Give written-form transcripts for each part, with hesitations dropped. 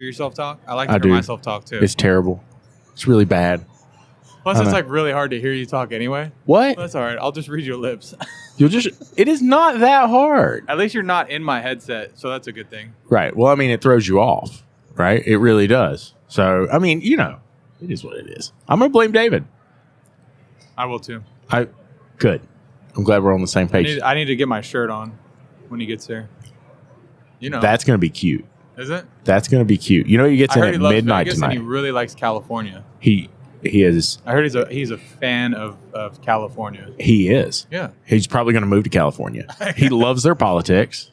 Hear your self-talk? I like to hear my self-talk too. It's terrible. It's really bad. Plus, it's like really hard to hear you talk anyway. What? That's all right. I'll just read your lips. It is not that hard. At least you're not in my headset, so that's a good thing. Right. Well, I mean, it throws you off, right? It really does. So, I mean, it is what it is. I'm going to blame David. I will too. Good. I'm glad we're on the same page. I need to get my shirt on when he gets there. That's going to be cute. Is it? That's going to be cute. He gets in at midnight Vegas tonight. And he really likes California. He is. I heard he's a fan of California. He is. Yeah. He's probably going to move to California. He loves their politics.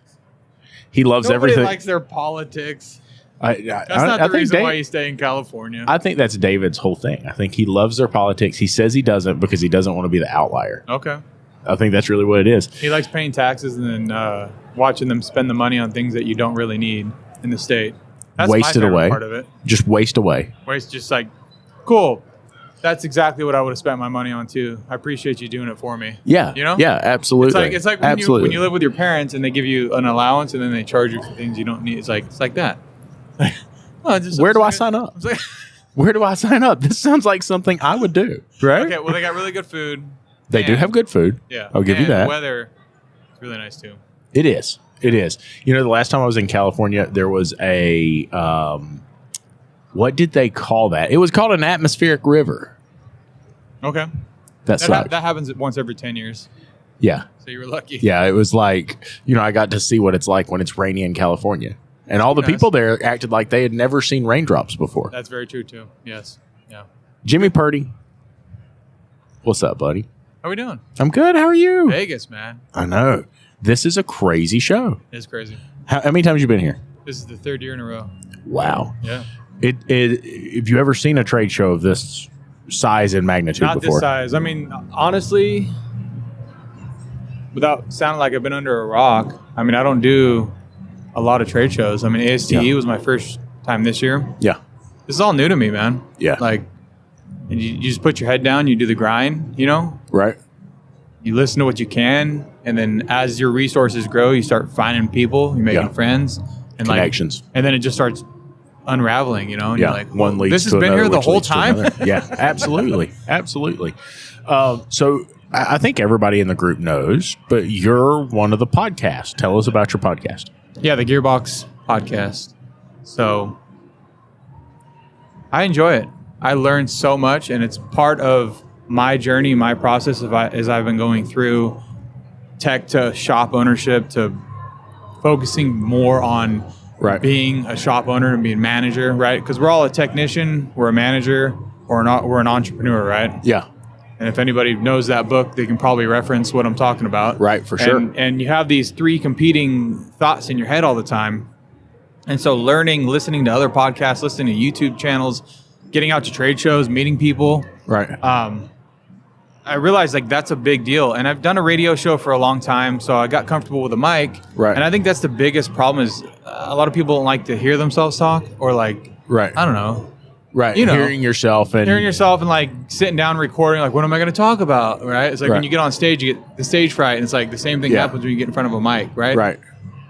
He loves everything. Nobody likes their politics. That's not the reason why you stay in California. I think that's David's whole thing. I think he loves their politics. He says he doesn't because he doesn't want to be the outlier. Okay. I think that's really what it is. He likes paying taxes and then watching them spend the money on things that you don't really need in the state. That's waste my it away. Part of it. Just waste away. Waste, just like, cool. That's exactly what I would have spent my money on too. I appreciate you doing it for me. Yeah. Yeah, absolutely. It's like when you live with your parents and they give you an allowance and then they charge you for things you don't need. It's like that. Where do I sign up? Where do I sign up? This sounds like something I would do. Right? Okay. Well, they got really good food. They do have good food. Yeah. I'll give you that. The weather is really nice too. It is. It is. The last time I was in California, there was a, what did they call that? It was called an atmospheric river. Okay. That happens once every 10 years. Yeah. So you were lucky. Yeah. It was like, I got to see what it's like when it's rainy in California. And all the people there acted like they had never seen raindrops before. That's very true too. Yes. Yeah. Jimmy Purdy. What's up, buddy? How we doing? I'm good. How are you? Vegas, man. I know. This is a crazy show. It's crazy. How many times have you been here? This is the third year in a row. Wow. Yeah. Have you ever seen a trade show of this size and magnitude Not before? this size. I mean, honestly, without sounding like I've been under a rock, I mean, I don't do a lot of trade shows. I mean, ASTE was my first time this year. Yeah. This is all new to me, man. Yeah. Like, and you just put your head down, you do the grind, Right. You listen to what you can, and then as your resources grow, you start finding people, you're making friends. And connections. And then it just starts unraveling, and you're like, one leads this to has been another, here the which whole leads to time? another. Yeah, absolutely. Absolutely. So I think everybody in the group knows, but you're one of the podcasts. Tell us about your podcast. Yeah, the Gearbox podcast. So I enjoy it. I learn so much, and it's part of my journey, my process as I've been going through tech to shop ownership to focusing more on being a shop owner and being a manager, right? Because we're all a technician, we're a manager, or we're an entrepreneur, right? Yeah. And if anybody knows that book, they can probably reference what I'm talking about. Right, for sure. And you have these three competing thoughts in your head all the time. And so listening to other podcasts, listening to YouTube channels, getting out to trade shows, meeting people. Right. I realized that's a big deal. And I've done a radio show for a long time, so I got comfortable with a mic. Right. And I think that's the biggest problem is a lot of people don't like to hear themselves talk or I don't know. Right. Hearing yourself and sitting down recording, what am I going to talk about? Right. It's like when you get on stage, you get the stage fright, and it's like the same thing happens when you get in front of a mic. Right. Right.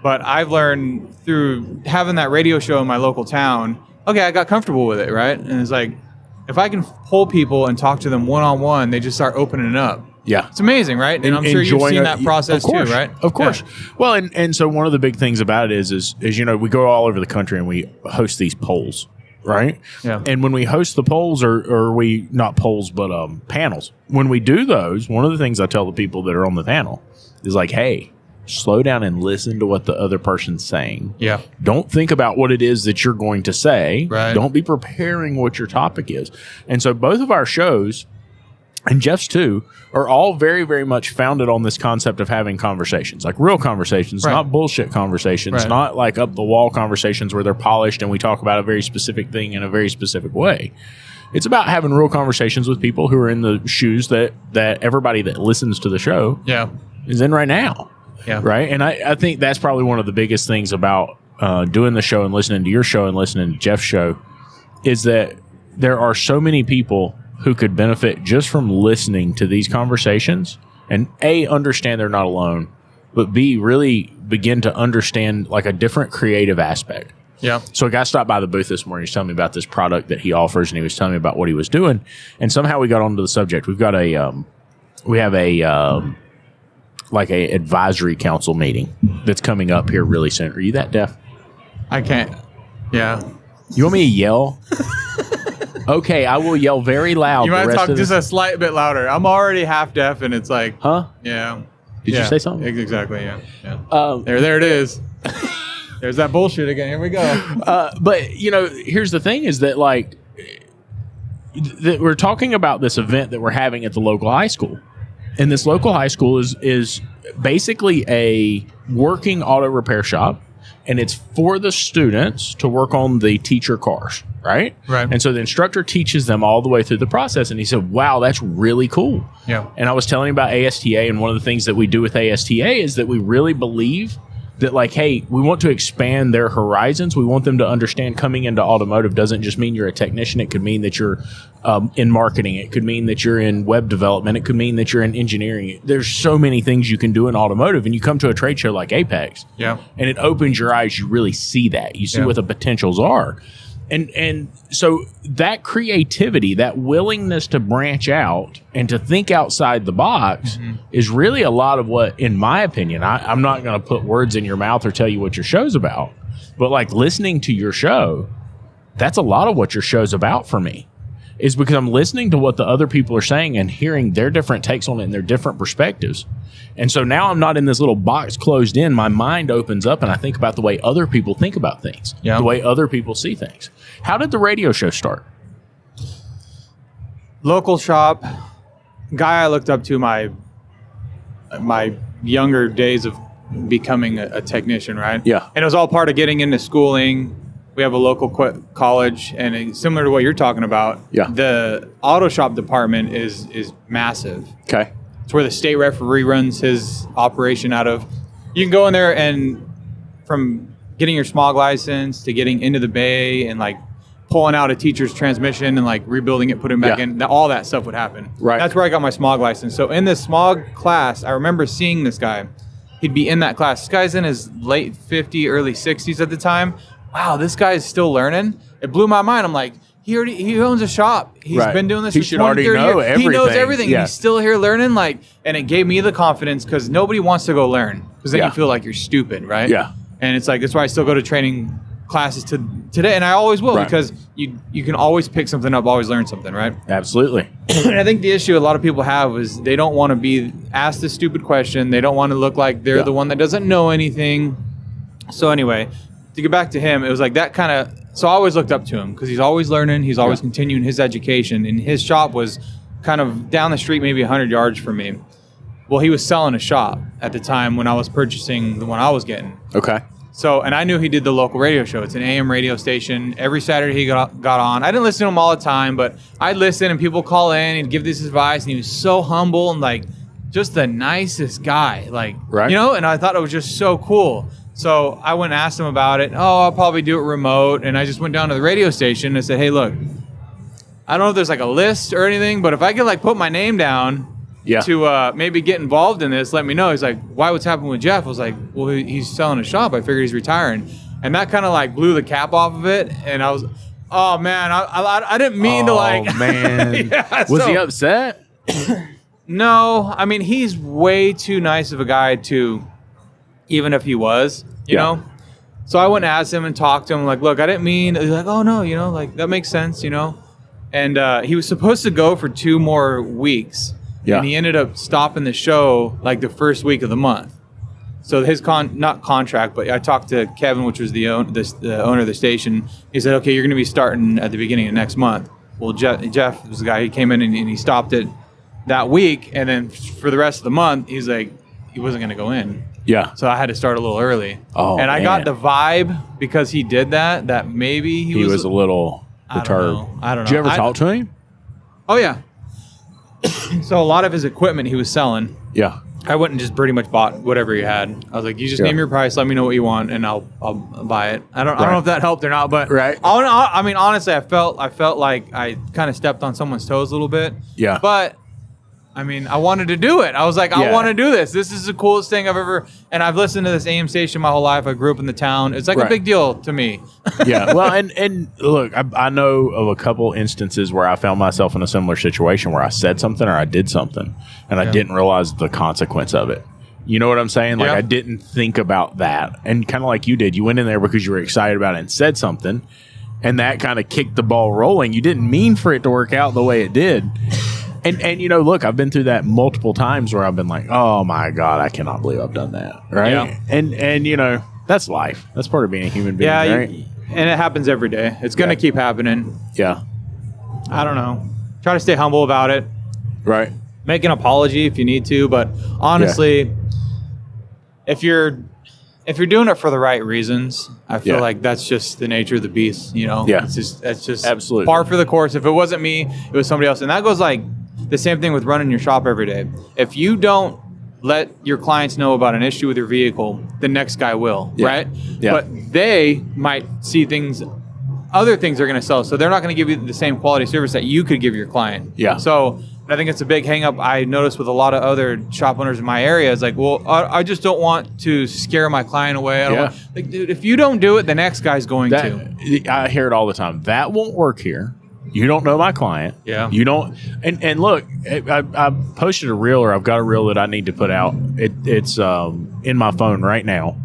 But I've learned through having that radio show in my local town, I got comfortable with it. Right. And it's like, if I can pull people and talk to them one-on-one, they just start opening up. Yeah. It's amazing, right? And I'm sure you've seen that process too, right? Of course. Yeah. Well, and so one of the big things about it is we go all over the country and we host these polls, right? Yeah. And when we host the polls, or we, not polls, but panels, when we do those, one of the things I tell the people that are on the panel is hey, slow down and listen to what the other person's saying. Yeah. Don't think about what it is that you're going to say. Right. Don't be preparing what your topic is. And so both of our shows, and Jeff's too, are all very, very much founded on this concept of having conversations, real conversations, not bullshit conversations, not up the wall conversations where they're polished and we talk about a very specific thing in a very specific way. It's about having real conversations with people who are in the shoes that everybody that listens to the show is in right now. Yeah. Right. And I think that's probably one of the biggest things about doing the show and listening to your show and listening to Jeff's show is that there are so many people who could benefit just from listening to these conversations and A, understand they're not alone, but B, really begin to understand a different creative aspect. Yeah. So a guy stopped by the booth this morning. He's telling me about this product that he offers, and he was telling me about what he was doing. And somehow we got onto the subject. We've got we have a like a advisory council meeting that's coming up here really soon. Are you that deaf? I can't. Yeah. You want me to yell? Okay, I will yell very loud. You might talk just a slight bit louder. I'm already half deaf, and it's like, huh? Yeah. Did you say something? Exactly. Yeah. There it is. There's that bullshit again. Here we go. But here's the thing: is that like that we're talking about this event that we're having at the local high school, and this local high school is basically a working auto repair shop. And it's for the students to work on the teacher cars, right? Right. And so the instructor teaches them all the way through the process. And he said, wow, that's really cool. Yeah. And I was telling him about ASTA. And one of the things that we do with ASTA is that we really believe that, like, hey, we want to expand their horizons. We want them to understand coming into automotive doesn't just mean you're a technician. It could mean that you're in marketing. It could mean that you're in web development. It could mean that you're in engineering. There's so many things you can do in automotive. And you come to a trade show like Apex, yeah, and it opens your eyes. You really see that. You see what the potentials are. And so that creativity, that willingness to branch out and to think outside the box is really a lot of what, in my opinion, I'm not going to put words in your mouth or tell you what your show's about, but like listening to your show, that's a lot of what your show's about for me, is because I'm listening to what the other people are saying and hearing their different takes on it and their different perspectives. And so now I'm not in this little box closed in. My mind opens up and I think about the way other people think about things, the way other people see things. How did the radio show start? Local shop, guy I looked up to my younger days of becoming a technician, right? Yeah. And it was all part of getting into schooling. We have a local college, and it's similar to what you're talking about. Yeah. The auto shop department is massive. Okay. It's where the state referee runs his operation out of. You can go in there, and from getting your smog license to getting into the bay and like pulling out a teacher's transmission and like rebuilding it, putting it back in, all that stuff would happen. Right. That's where I got my smog license. So in this smog class, I remember seeing this guy. He'd be in that class. This guy's in his late 50s, early 60s at the time. Wow, this guy is still learning. It blew my mind. I'm like, he owns a shop. He's been doing this for 20, 30 years. He knows everything. Yeah. He's still here learning. Like, and it gave me the confidence because nobody wants to go learn because then you feel like you're stupid, right? Yeah. And it's like, that's why I still go to training classes today, and I always will because you can always pick something up, always learn something, right? Absolutely. And I think the issue a lot of people have is they don't want to be asked a stupid question. They don't want to look like they're the one that doesn't know anything. So anyway, to get back to him, it was like that kind of, so I always looked up to him because he's always learning. He's always continuing his education, and his shop was kind of down the street, maybe 100 yards from me. Well, he was selling a shop at the time when I was purchasing the one I was getting. Okay. So, and I knew he did the local radio show. It's an AM radio station. Every Saturday he got on. I didn't listen to him all the time, but I'd listen and people call in and give this advice. And he was so humble and like just the nicest guy. Like, you know, and I thought it was just so cool. So I went and asked him about it. Oh, I'll probably do it remote. And I just went down to the radio station and said, hey, look, I don't know if there's like a list or anything, but if I could like put my name down to maybe get involved in this, let me know. He's like, why, what's happening with Jeff? I was like, well, he's selling a shop. I figured he's retiring. And that kind of like blew the cap off of it. And I was, oh man, I didn't mean to like. Oh man. Was he upset? No, I mean, he's way too nice of a guy to, even if he was, you know? So I went and asked him and talked to him like, look, I didn't mean, he's like, oh no, you know, like that makes sense, you know? And he was supposed to go for 2 more weeks. And he ended up stopping the show like the first week of the month. So his not contract, but I talked to Kevin, which was the owner of the station. He said, okay, you're going to be starting at the beginning of next month. Well, Jeff was the guy who came in and he stopped it that week. And then for the rest of the month, he's like, he wasn't going to go in. Yeah. So I had to start a little early. Oh, and I got the vibe because he did that maybe he was a little perturbed. I don't know. Did you ever talk to him? Oh, yeah. So a lot of his equipment he was selling. Yeah. I went and just pretty much bought whatever he had. I was like, you just name your price, let me know what you want, and I'll buy it. I don't know if that helped or not, but I mean, honestly, I felt like I kind of stepped on someone's toes a little bit. Yeah. But I mean, I wanted to do it. I was like, I want to do this. This is the coolest thing I've ever. And I've listened to this AM station my whole life. I grew up in the town. It's like a big deal to me. Yeah. Well, and look, I know of a couple instances where I found myself in a similar situation where I said something or I did something and I didn't realize the consequence of it. You know what I'm saying? Like I didn't think about that. And kind of like you did, you went in there because you were excited about it and said something, and that kind of kicked the ball rolling. You didn't mean for it to work out the way it did. And you know, look, I've been through that multiple times where I've been like, oh my God, I cannot believe I've done that. Right. Yeah. And you know, that's life. That's part of being a human being. Yeah. Right? And it happens every day. It's going to keep happening. Yeah. I don't know. Try to stay humble about it. Right. Make an apology if you need to. But honestly, if you're doing it for the right reasons, I feel like that's just the nature of the beast, you know? Yeah. It's just absolutely par for the course. If it wasn't me, it was somebody else. And that goes like the same thing with running your shop every day. If you don't let your clients know about an issue with your vehicle, the next guy will, right? Yeah. But they might see other things they're going to sell. So they're not going to give you the same quality service that you could give your client. Yeah. So I think it's a big hang up I noticed with a lot of other shop owners in my area. It's like, well, I just don't want to scare my client away. I don't want, like, dude, if you don't do it, the next guy's going to. I hear it all the time. That won't work here. You don't know my client. Yeah. You don't. And look, I posted a reel, or I've got a reel that I need to put out. It's in my phone right now.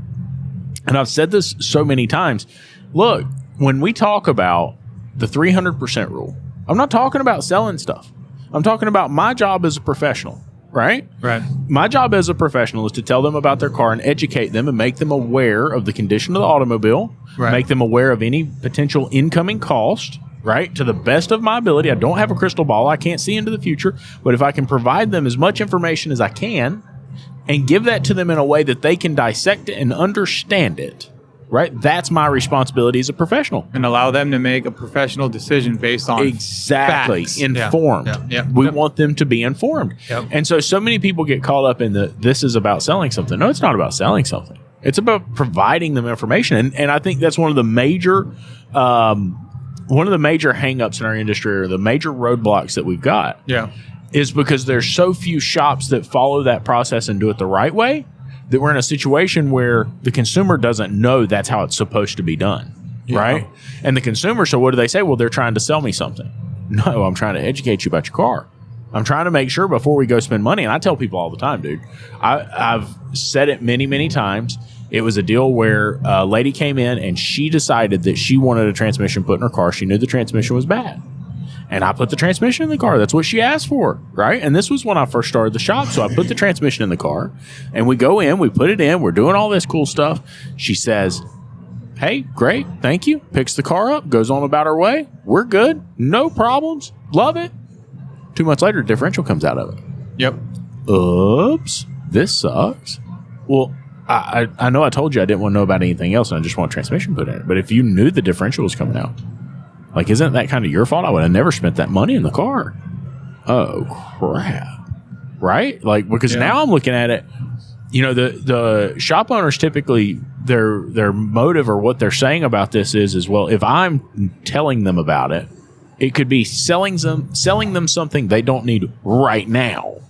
And I've said this so many times. Look, when we talk about the 300% rule, I'm not talking about selling stuff. I'm talking about my job as a professional, right? Right. My job as a professional is to tell them about their car and educate them and make them aware of the condition of the automobile, make them aware of any potential incoming cost, right? To the best of my ability. I don't have a crystal ball. I can't see into the future. But if I can provide them as much information as I can and give that to them in a way that they can dissect it and understand it, right? That's my responsibility as a professional. And allow them to make a professional decision based on facts. Informed. We want them to be informed. And so many people get caught up in this is about selling something. No, it's not about selling something. It's about providing them information. And I think that's one of the major hang-ups in our industry, or the major roadblocks that we've got. Is because there's so few shops that follow that process and do it the right way, that we're in a situation where the consumer doesn't know that's how it's supposed to be done, right? And the consumer, so what do they say? Well, they're trying to sell me something. No, I'm trying to educate you about your car. I'm trying to make sure before we go spend money, and I tell people all the time, dude, I've said it many, many times. It was a deal where a lady came in and she decided that she wanted a transmission put in her car. She knew the transmission was bad. And I put the transmission in the car. That's what she asked for, right? And this was when I first started the shop. So I put the transmission in the car, and we go in, we put it in, we're doing all this cool stuff. She says, hey, great, thank you. Picks the car up, goes on about her way. We're good. No problems. Love it. 2 months later, differential comes out of it. Oops, this sucks. Well, I know I told you I didn't want to know about anything else, and I just want transmission put in it. But if you knew the differential was coming out, like, isn't that kind of your fault? I would have never spent that money in the car. Oh, crap. Right? Like, because now I'm looking at it, you know, the shop owners typically, their motive or what they're saying about this is, well, if I'm telling them about it, it could be selling them something they don't need right now.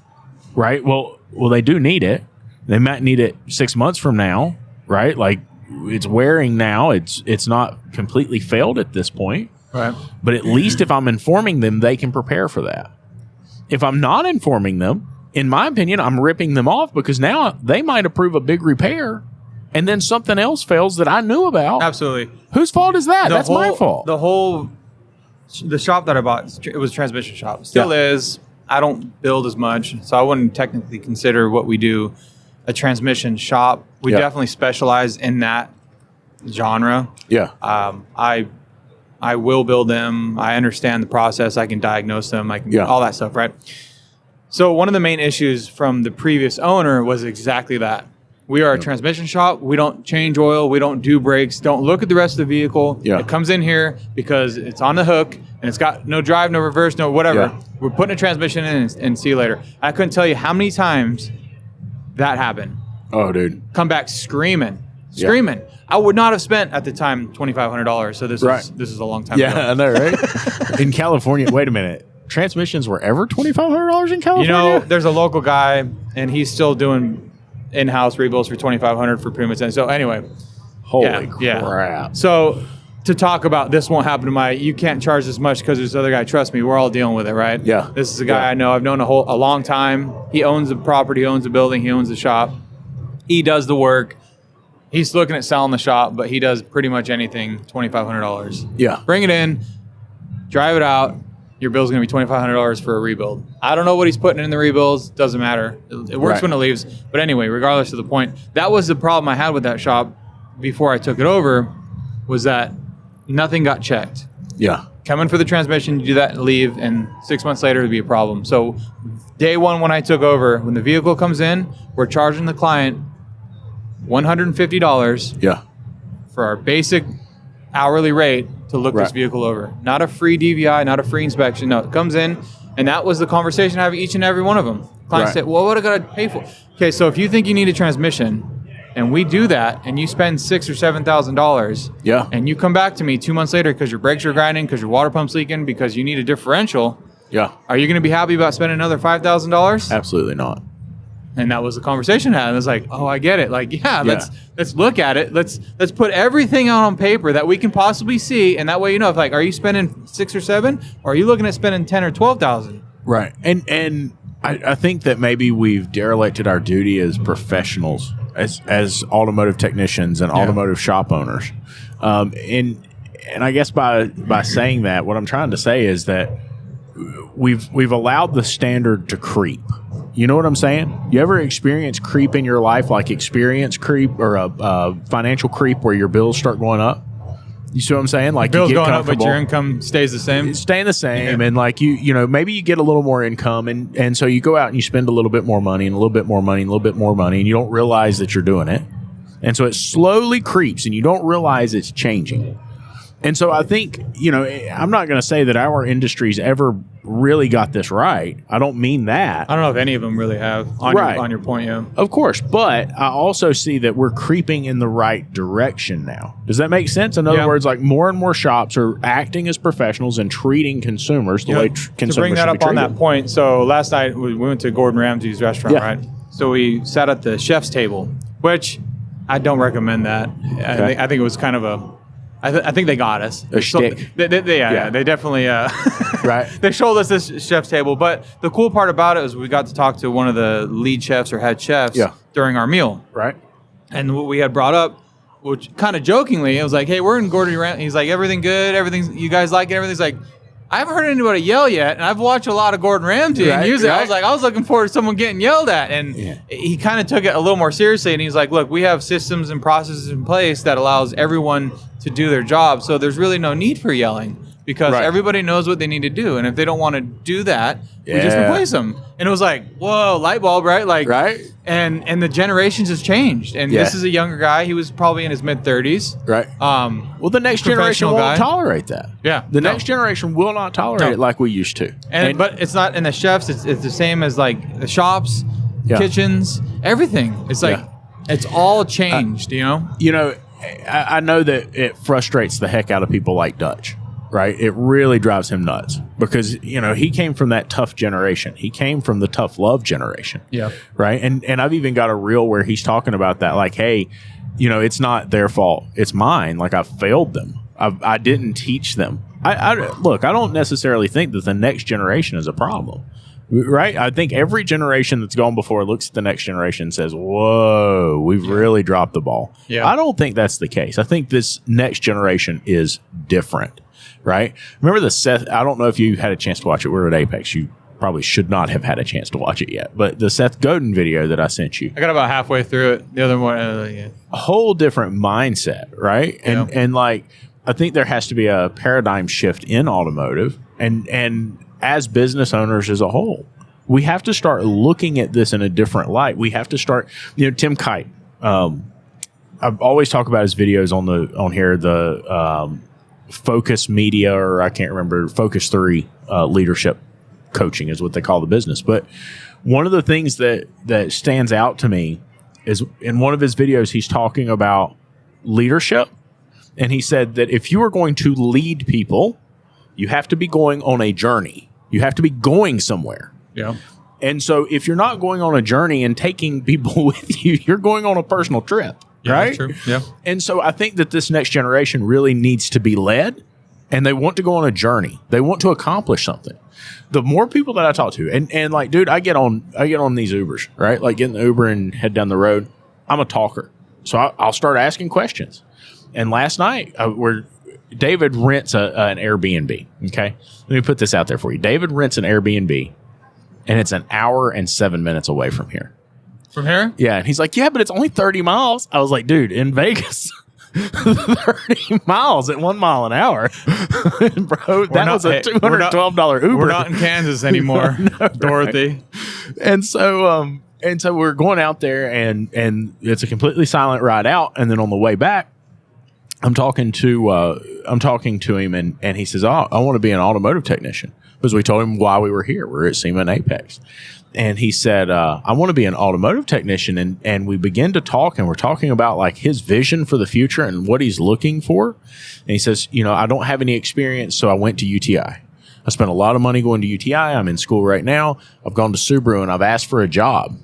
Right? Well, they do need it. They might need it 6 months from now, right? Like, it's wearing now. It's not completely failed at this point. Right. But at least if I'm informing them, they can prepare for that. If I'm not informing them, in my opinion, I'm ripping them off, because now they might approve a big repair and then something else fails that I knew about. Absolutely. Whose fault is that? That's my fault. The shop that I bought, it was a transmission shop. Still is. I don't build as much, so I wouldn't technically consider what we do a transmission shop. We definitely specialize in that genre. I will build them. I understand the process. I can diagnose them. I can all that stuff, right? So one of the main issues from the previous owner was exactly that. We are a transmission shop. We don't change oil. We don't do brakes. Don't look at the rest of the vehicle. It comes in here because it's on the hook and it's got no drive, no reverse, no whatever. We're putting a transmission in and see you later. I couldn't tell you how many times that happened. Oh, dude. Come back screaming. I would not have spent at the time $2,500. So this is a long time ago. I know, right? In California, wait a minute. transmissions were ever $2,500 in California? You know, there's a local guy, and he's still doing in-house rebuilds for $2,500 for pretty much. So anyway, holy crap! Yeah. So to talk about this won't happen to you can't charge this much because this other guy. Trust me, we're all dealing with it, right? Yeah. This is a guy I know. I've known a long time. He owns the property, he owns the building, he owns the shop. He does the work. He's looking at selling the shop, but he does pretty much anything $2,500. Yeah. Bring it in, drive it out. Your bill's going to be $2,500 for a rebuild. I don't know what he's putting in the rebuilds. Doesn't matter. It works when it leaves. But anyway, regardless of the point, that was the problem I had with that shop before I took it over, was that nothing got checked. Yeah. Come in for the transmission, you do that and leave, and 6 months later it'd be a problem. So day one when I took over, when the vehicle comes in, we're charging the client $150 for our basic hourly rate to look this vehicle over. Not a free DVI, not a free inspection. No, it comes in, and that was the conversation I have with each and every one of them. Clients said, well, what do I got to pay for? Okay, so if you think you need a transmission, and we do that, and you spend $6,000 or $7,000, and you come back to me 2 months later because your brakes are grinding, because your water pump's leaking, because you need a differential, are you going to be happy about spending another $5,000? Absolutely not. And that was the conversation I had. And it's like, oh, I get it. Like, let's look at it. Let's put everything out on paper that we can possibly see, and that way, if are you spending 6 or 7, or are you looking at spending 10 or 12,000? Right. And I think that maybe we've derelicted our duty as professionals, as automotive technicians and automotive shop owners. And I guess by saying that, what I'm trying to say is that we've allowed the standard to creep. You know what I'm saying? You ever experience creep in your life, like experience creep or a financial creep where your bills start going up? You see what I'm saying? Like bills you get going up, but comfortable. your income stays the same. It's staying the same, and like maybe you get a little more income, and so you go out and you spend a little bit more money and a little bit more money and a little bit more money, and you don't realize that you're doing it, and so it slowly creeps, and you don't realize it's changing. And so I think, I'm not going to say that our industry's ever really got this right. I don't mean that. I don't know if any of them really have on your point, Of course, but I also see that we're creeping in the right direction now. Does that make sense? In other words, like more and more shops are acting as professionals and treating consumers the way consumers to bring that should be up on treated. that point. So last night we went to Gordon Ramsay's restaurant, right? So we sat at the chef's table, which I don't recommend that. Okay. I think it was kind of I think they got us. A shtick. They definitely right. They showed us this chef's table. But the cool part about it was we got to talk to one of the lead chefs or head chefs during our meal. Right. And what we had brought up, which kind of jokingly, it was like, hey, we're in Gordon Ramsay. He's like, everything good? Everything, you guys like it? Everything's like, I haven't heard anybody yell yet, and I've watched a lot of Gordon Ramsay and use it. I was looking forward to someone getting yelled at, and he kind of took it a little more seriously, and he's like, look, we have systems and processes in place that allows everyone to do their job, so there's really no need for yelling because everybody knows what they need to do, and if they don't want to do that, we just replace them. And it was like, whoa, light bulb, right? Like, and the generations has changed, and this is a younger guy. He was probably in his mid-30s. Right. Well, the next generation won't tolerate that. Yeah. The next generation will not tolerate it like we used to. But it's not in the chefs. It's the same as like the shops, kitchens, everything. It's like it's all changed. I know that it frustrates the heck out of people like Dutch. Right. It really drives him nuts because, he came from that tough generation. He came from the tough love generation. Yeah. Right. And I've even got a reel where he's talking about that. Like, hey, it's not their fault. It's mine. Like I failed them. I didn't teach them. Look, I don't necessarily think that the next generation is a problem. Right. I think every generation that's gone before looks at the next generation and says, whoa, we've really dropped the ball. Yeah. I don't think that's the case. I think this next generation is different. Right. Remember the Seth? I don't know if you had a chance to watch it. We were at Apex. You probably should not have had a chance to watch it yet. But the Seth Godin video that I sent you. I got about halfway through it. The other one. A whole different mindset. Right. And like, I think there has to be a paradigm shift in automotive and as business owners as a whole. We have to start looking at this in a different light. We have to start, Tim Kite. I've always talked about his videos on here, the Focus Media, or I can't remember, Focus 3 leadership coaching is what they call the business. But one of the things that stands out to me is in one of his videos, he's talking about leadership. And he said that if you are going to lead people, you have to be going on a journey. You have to be going somewhere. Yeah. And so if you're not going on a journey and taking people with you, you're going on a personal trip, right? That's true. Yeah. And so I think that this next generation really needs to be led, and they want to go on a journey. They want to accomplish something. The more people that I talk to, and like, dude, I get on these Ubers, right? Like get in the Uber and head down the road. I'm a talker. So I'll start asking questions. And last night, David rents an Airbnb. Okay. Let me put this out there for you. David rents an Airbnb, and it's an hour and 7 minutes away from here. From here? Yeah. And he's like, yeah, but it's only 30 miles. I was like, dude, in Vegas, 30 miles at 1 mile an hour. Bro, that was a $212 Uber. We're not in Kansas anymore, no, Dorothy. Right? And so we're going out there, and it's a completely silent ride out. And then on the way back, I'm talking to him, and he says, "Oh, I want to be an automotive technician," because we told him why we were here. We're at SEMA and Apex. And he said, I want to be an automotive technician. And we begin to talk, and we're talking about like his vision for the future and what he's looking for. And he says, I don't have any experience, so I went to UTI. I spent a lot of money going to UTI. I'm in school right now. I've gone to Subaru, and I've asked for a job,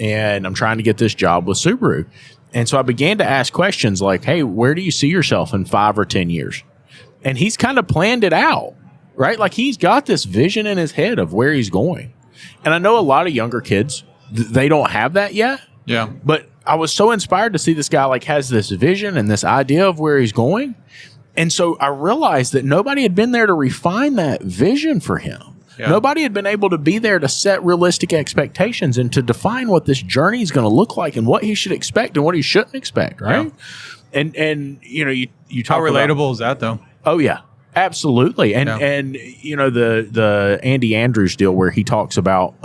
and I'm trying to get this job with Subaru. And so I began to ask questions like, hey, where do you see yourself in 5 or 10 years? And he's kind of planned it out, right? Like he's got this vision in his head of where he's going. And I know a lot of younger kids, they don't have that yet. Yeah. But I was so inspired to see this guy like has this vision and this idea of where he's going. And so I realized that nobody had been there to refine that vision for him. Yeah. Nobody had been able to be there to set realistic expectations and to define what this journey is going to look like and what he should expect and what he shouldn't expect, right? Yeah. And you talk how relatable is that though? Oh yeah. Absolutely. And the Andy Andrews deal where he talks about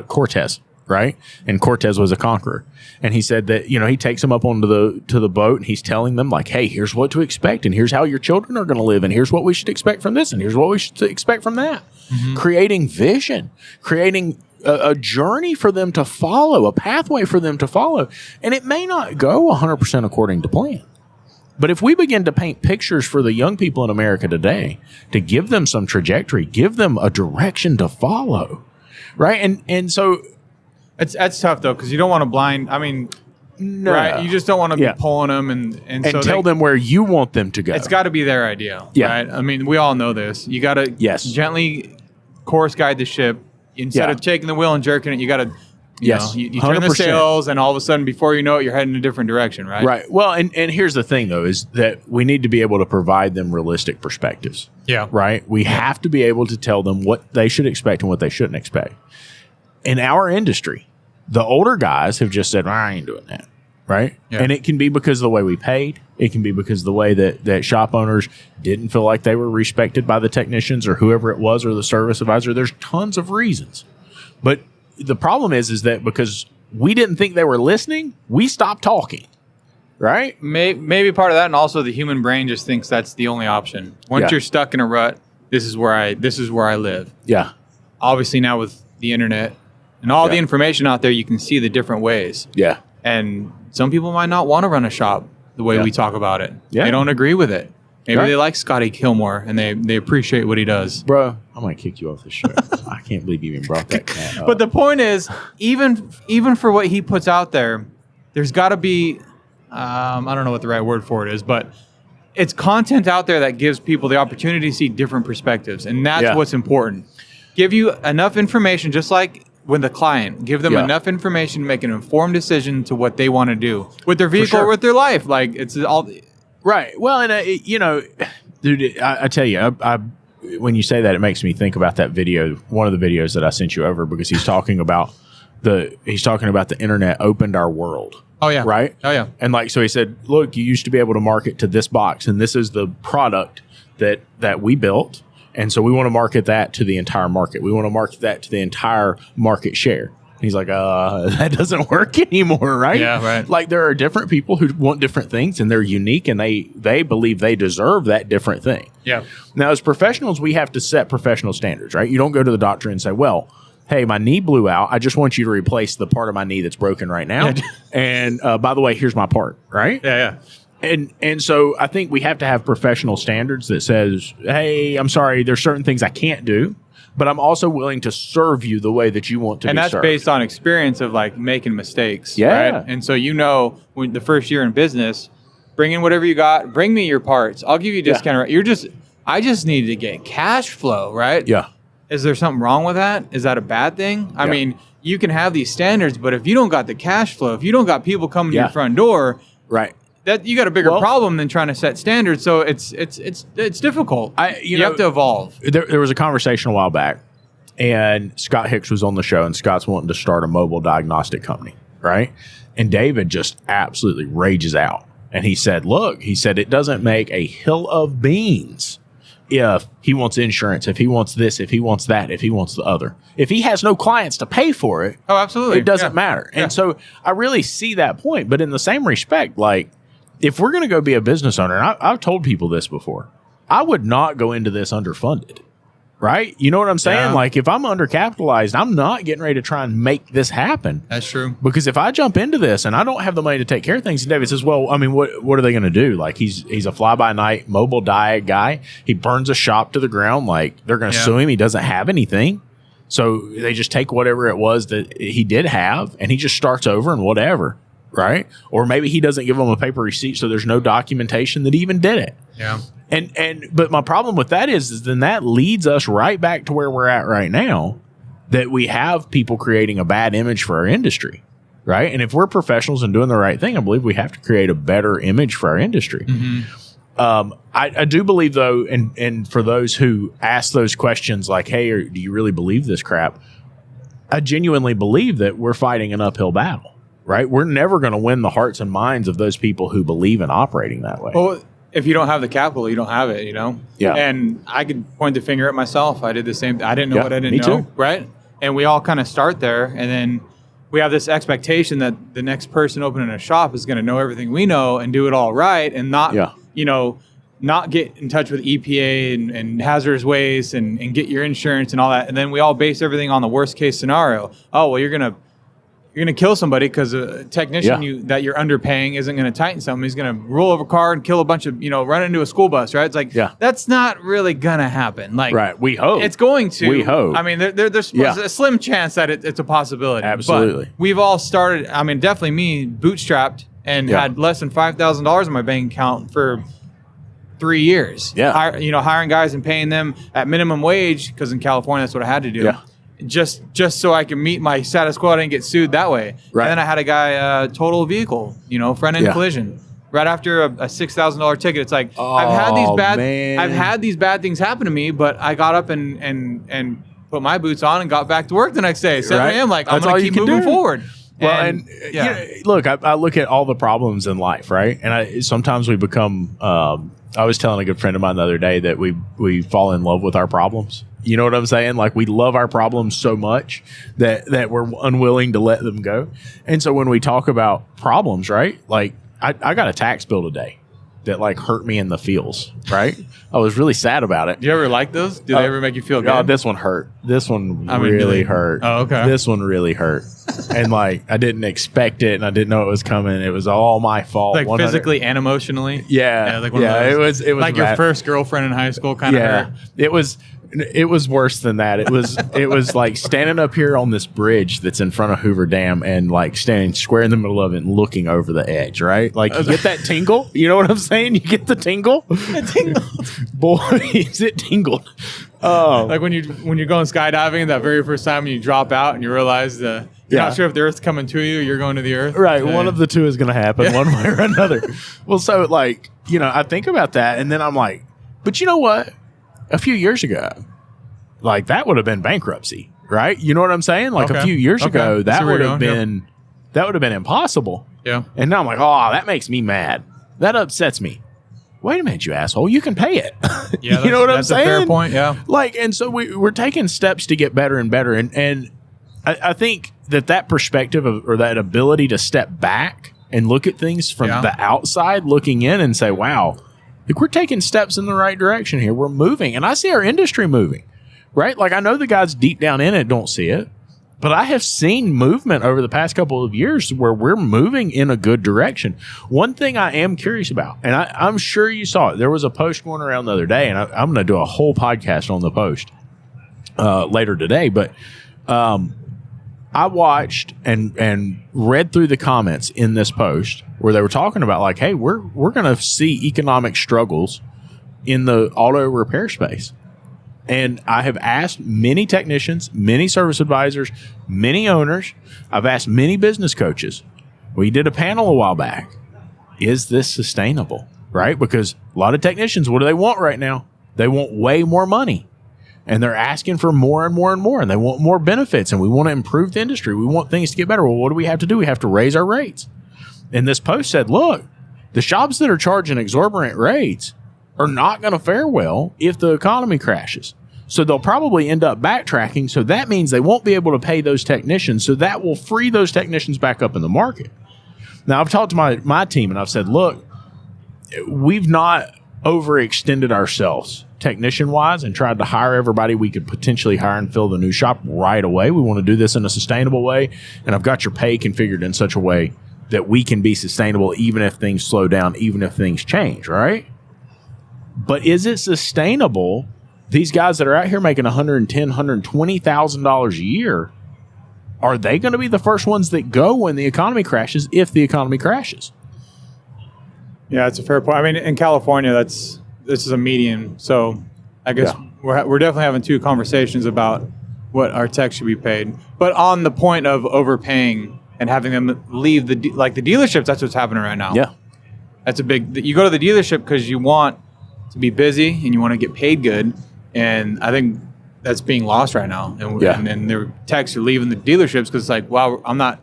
Cortez, right? And Cortez was a conqueror. And he said that, he takes them up onto the boat, and he's telling them like, hey, here's what to expect, and here's how your children are going to live, and here's what we should expect from this, and here's what we should expect from that. Mm-hmm. Creating vision, creating a journey for them to follow, a pathway for them to follow. And it may not go 100% according to plan. But if we begin to paint pictures for the young people in America today to give them some trajectory, give them a direction to follow, right? And so that's tough though, because you don't want to blind. I mean, no, right? You just don't want to be pulling them and so tell them where you want them to go. It's got to be their idea, right? I mean, we all know this. You got to gently course guide the ship instead of taking the wheel and jerking it. You got to. You turn the sails, and all of a sudden, before you know it, you're heading in a different direction, right? Right. Well, and here's the thing, though, is that we need to be able to provide them realistic perspectives. Yeah. Right? We have to be able to tell them what they should expect and what they shouldn't expect. In our industry, the older guys have just said, I ain't doing that. Right? Yeah. And it can be because of the way we paid. It can be because of the way that shop owners didn't feel like they were respected by the technicians or whoever it was or the service advisor. There's tons of reasons. But the problem is that because we didn't think they were listening, we stopped talking, right? Maybe part of that, and also the human brain just thinks that's the only option. Once you're stuck in a rut, this is where I live. Yeah. Obviously, now with the internet and all the information out there, you can see the different ways. Yeah. And some people might not want to run a shop the way we talk about it. Yeah. They don't agree with it. Maybe they like Scotty Kilmore and they appreciate what he does. Bro, I'm going to kick you off this show. I can't believe you even brought that cat up. But the point is, even for what he puts out there, there's got to be, I don't know what the right word for it is, but it's content out there that gives people the opportunity to see different perspectives. And that's what's important. Give you enough information, just like with the client. Give them enough information to make an informed decision to what they want to do with their vehicle or with their life. Like, it's all... Right. Well, and, dude, I tell you, when you say that, it makes me think about that video, one of the videos that I sent you over, because he's talking about the internet opened our world. Oh, yeah. Right? Oh, yeah. And so he said, look, you used to be able to market to this box, and this is the product that we built. And so we want to market that to the entire market. We want to market that to the entire market share. He's like, that doesn't work anymore, right? Yeah, right. Like, there are different people who want different things, and they're unique, and they believe they deserve that different thing. Yeah. Now, as professionals, we have to set professional standards, right? You don't go to the doctor and say, well, hey, my knee blew out. I just want you to replace the part of my knee that's broken right now. And by the way, here's my part, right? Yeah, yeah. And so I think we have to have professional standards that says, hey, I'm sorry, there's certain things I can't do, but I'm also willing to serve you the way that you want to be served. And that's based on experience of like making mistakes. Yeah. Right? And so, when the first year in business, bring in whatever you got, bring me your parts. I'll give you a discount. Yeah. I just need to get cash flow, right? Yeah. Is there something wrong with that? Is that a bad thing? I mean, you can have these standards, but if you don't got the cash flow, if you don't got people coming to your front door, right, that you got a bigger problem than trying to set standards. So it's difficult. You have to evolve. There was a conversation a while back, and Scott Hicks was on the show, and Scott's wanting to start a mobile diagnostic company, right? And David just absolutely rages out, and he said, "Look," he said, "it doesn't make a hill of beans if he wants insurance, if he wants this, if he wants that, if he wants the other. If he has no clients to pay for it, oh, absolutely, it doesn't matter." And so I really see that point. But in the same respect, like, if we're going to go be a business owner, and I've told people this before, I would not go into this underfunded, right? You know what I'm saying? Yeah. Like, if I'm undercapitalized, I'm not getting ready to try and make this happen. That's true. Because if I jump into this and I don't have the money to take care of things, and David says, well, I mean, what are they going to do? Like, he's a fly-by-night mobile diet guy. He burns a shop to the ground. Like, they're going to sue him. He doesn't have anything. So they just take whatever it was that he did have, and he just starts over and whatever, right? Or maybe he doesn't give them a paper receipt, so there's no documentation that he even did it. Yeah. But my problem with that is then that leads us right back to where we're at right now, that we have people creating a bad image for our industry, right? And if we're professionals and doing the right thing, I believe we have to create a better image for our industry. Mm-hmm. I do believe, though, and for those who ask those questions like, hey, do you really believe this crap? I genuinely believe that we're fighting an uphill battle, right? We're never going to win the hearts and minds of those people who believe in operating that way. Well, if you don't have the capital, you don't have it, Yeah. And I could point the finger at myself. I did the same. I didn't know what I didn't know. Too. Right. And we all kind of start there. And then we have this expectation that the next person opening a shop is going to know everything we know and do it all right and not, not get in touch with EPA and hazardous waste and get your insurance and all that. And then we all base everything on the worst case scenario. Oh, well, you're going to kill somebody because a technician that you're underpaying isn't going to tighten something. He's going to roll over a car and kill a bunch of, run into a school bus, right? It's like, that's not really going to happen. Like, right. We hope. It's going to. We hope. I mean, there's a slim chance that it's a possibility. Absolutely. But we've all started, I mean, definitely me, bootstrapped and had less than $5,000 in my bank account for 3 years. Yeah. Hiring guys and paying them at minimum wage, because in California, that's what I had to do. Yeah. Just so I can meet my status quo and get sued that way. Right. And then I had a guy total vehicle, front end collision. Right after a $6,000 ticket. It's like, I've had these bad things happen to me, but I got up and put my boots on and got back to work the next day. 7 a.m. Like, I'm going to keep moving forward. Well, look, I look at all the problems in life, right? And sometimes we become. I was telling a good friend of mine the other day that we fall in love with our problems. You know what I'm saying? Like, we love our problems so much that we're unwilling to let them go. And so when we talk about problems, right? Like, I got a tax bill today that like hurt me in the feels, right? I was really sad about it. Do you ever like those? Do they ever make you feel good? God, this one hurt. This one really hurt. Oh, okay. This one really hurt. And like, I didn't expect it and I didn't know it was coming. It was all my fault. Like 100. Physically and emotionally? Yeah. It was like your first girlfriend in high school kind of hurt? It was worse than that. It was like standing up here on this bridge that's in front of Hoover Dam and like standing square in the middle of it and looking over the edge, right? Like, you get that tingle? You know what I'm saying? You get the tingle? It tingled. Boy, is it tingled. Like when you're going skydiving that very first time and you drop out and you realize you're not sure if the Earth's coming to you or you're going to the Earth. Right. One of the two is going to happen one way or another. Well, so like, I think about that and then I'm like, but you know what? A few years ago, like, that would have been bankruptcy, right? You know what I'm saying? Like, a few years ago, that would have been impossible. Yeah. And now I'm like, oh, that makes me mad. That upsets me. Wait a minute, you asshole. You can pay it. Yeah, you know what I'm saying? That's a fair point, yeah. Like, and so we're taking steps to get better and better. And I think that perspective or that ability to step back and look at things from the outside looking in and say, wow, like, we're taking steps in the right direction here. We're moving. And I see our industry moving, right? Like, I know the guys deep down in it don't see it. But I have seen movement over the past couple of years where we're moving in a good direction. One thing I am curious about, and I'm sure you saw it, there was a post going around the other day, and I'm going to do a whole podcast on the post later today. But I watched and read through the comments in this post where they were talking about like, hey, we're going to see economic struggles in the auto repair space. And I have asked many technicians, many service advisors, many owners. I've asked many business coaches. We did a panel a while back. Is this sustainable? Right? Because a lot of technicians, what do they want right now? They want way more money. And they're asking for more and more and more. And they want more benefits. And we want to improve the industry. We want things to get better. Well, what do we have to do? We have to raise our rates. And this post said, look, the shops that are charging exorbitant rates are not going to fare well if the economy crashes. So they'll probably end up backtracking. So that means they won't be able to pay those technicians. So that will free those technicians back up in the market. Now, I've talked to my team and I've said, look, we've not overextended ourselves technician-wise and tried to hire everybody we could potentially hire and fill the new shop right away. We want to do this in a sustainable way. And I've got your pay configured in such a way that we can be sustainable even if things slow down, even if things change, right? But is it sustainable? These guys that are out here making $110,000, $120,000 a year, are they going to be the first ones that go when the economy crashes, if the economy crashes? Yeah, it's a fair point. I mean, in California, this is a median. So I guess we're definitely having two conversations about what our tech should be paid. But on the point of overpaying and having them leave the dealerships, that's what's happening right now. Yeah. That's a big, you go to the dealership because you want to be busy and you want to get paid good. And I think that's being lost right now. And their techs are leaving the dealerships because it's like, wow, I'm not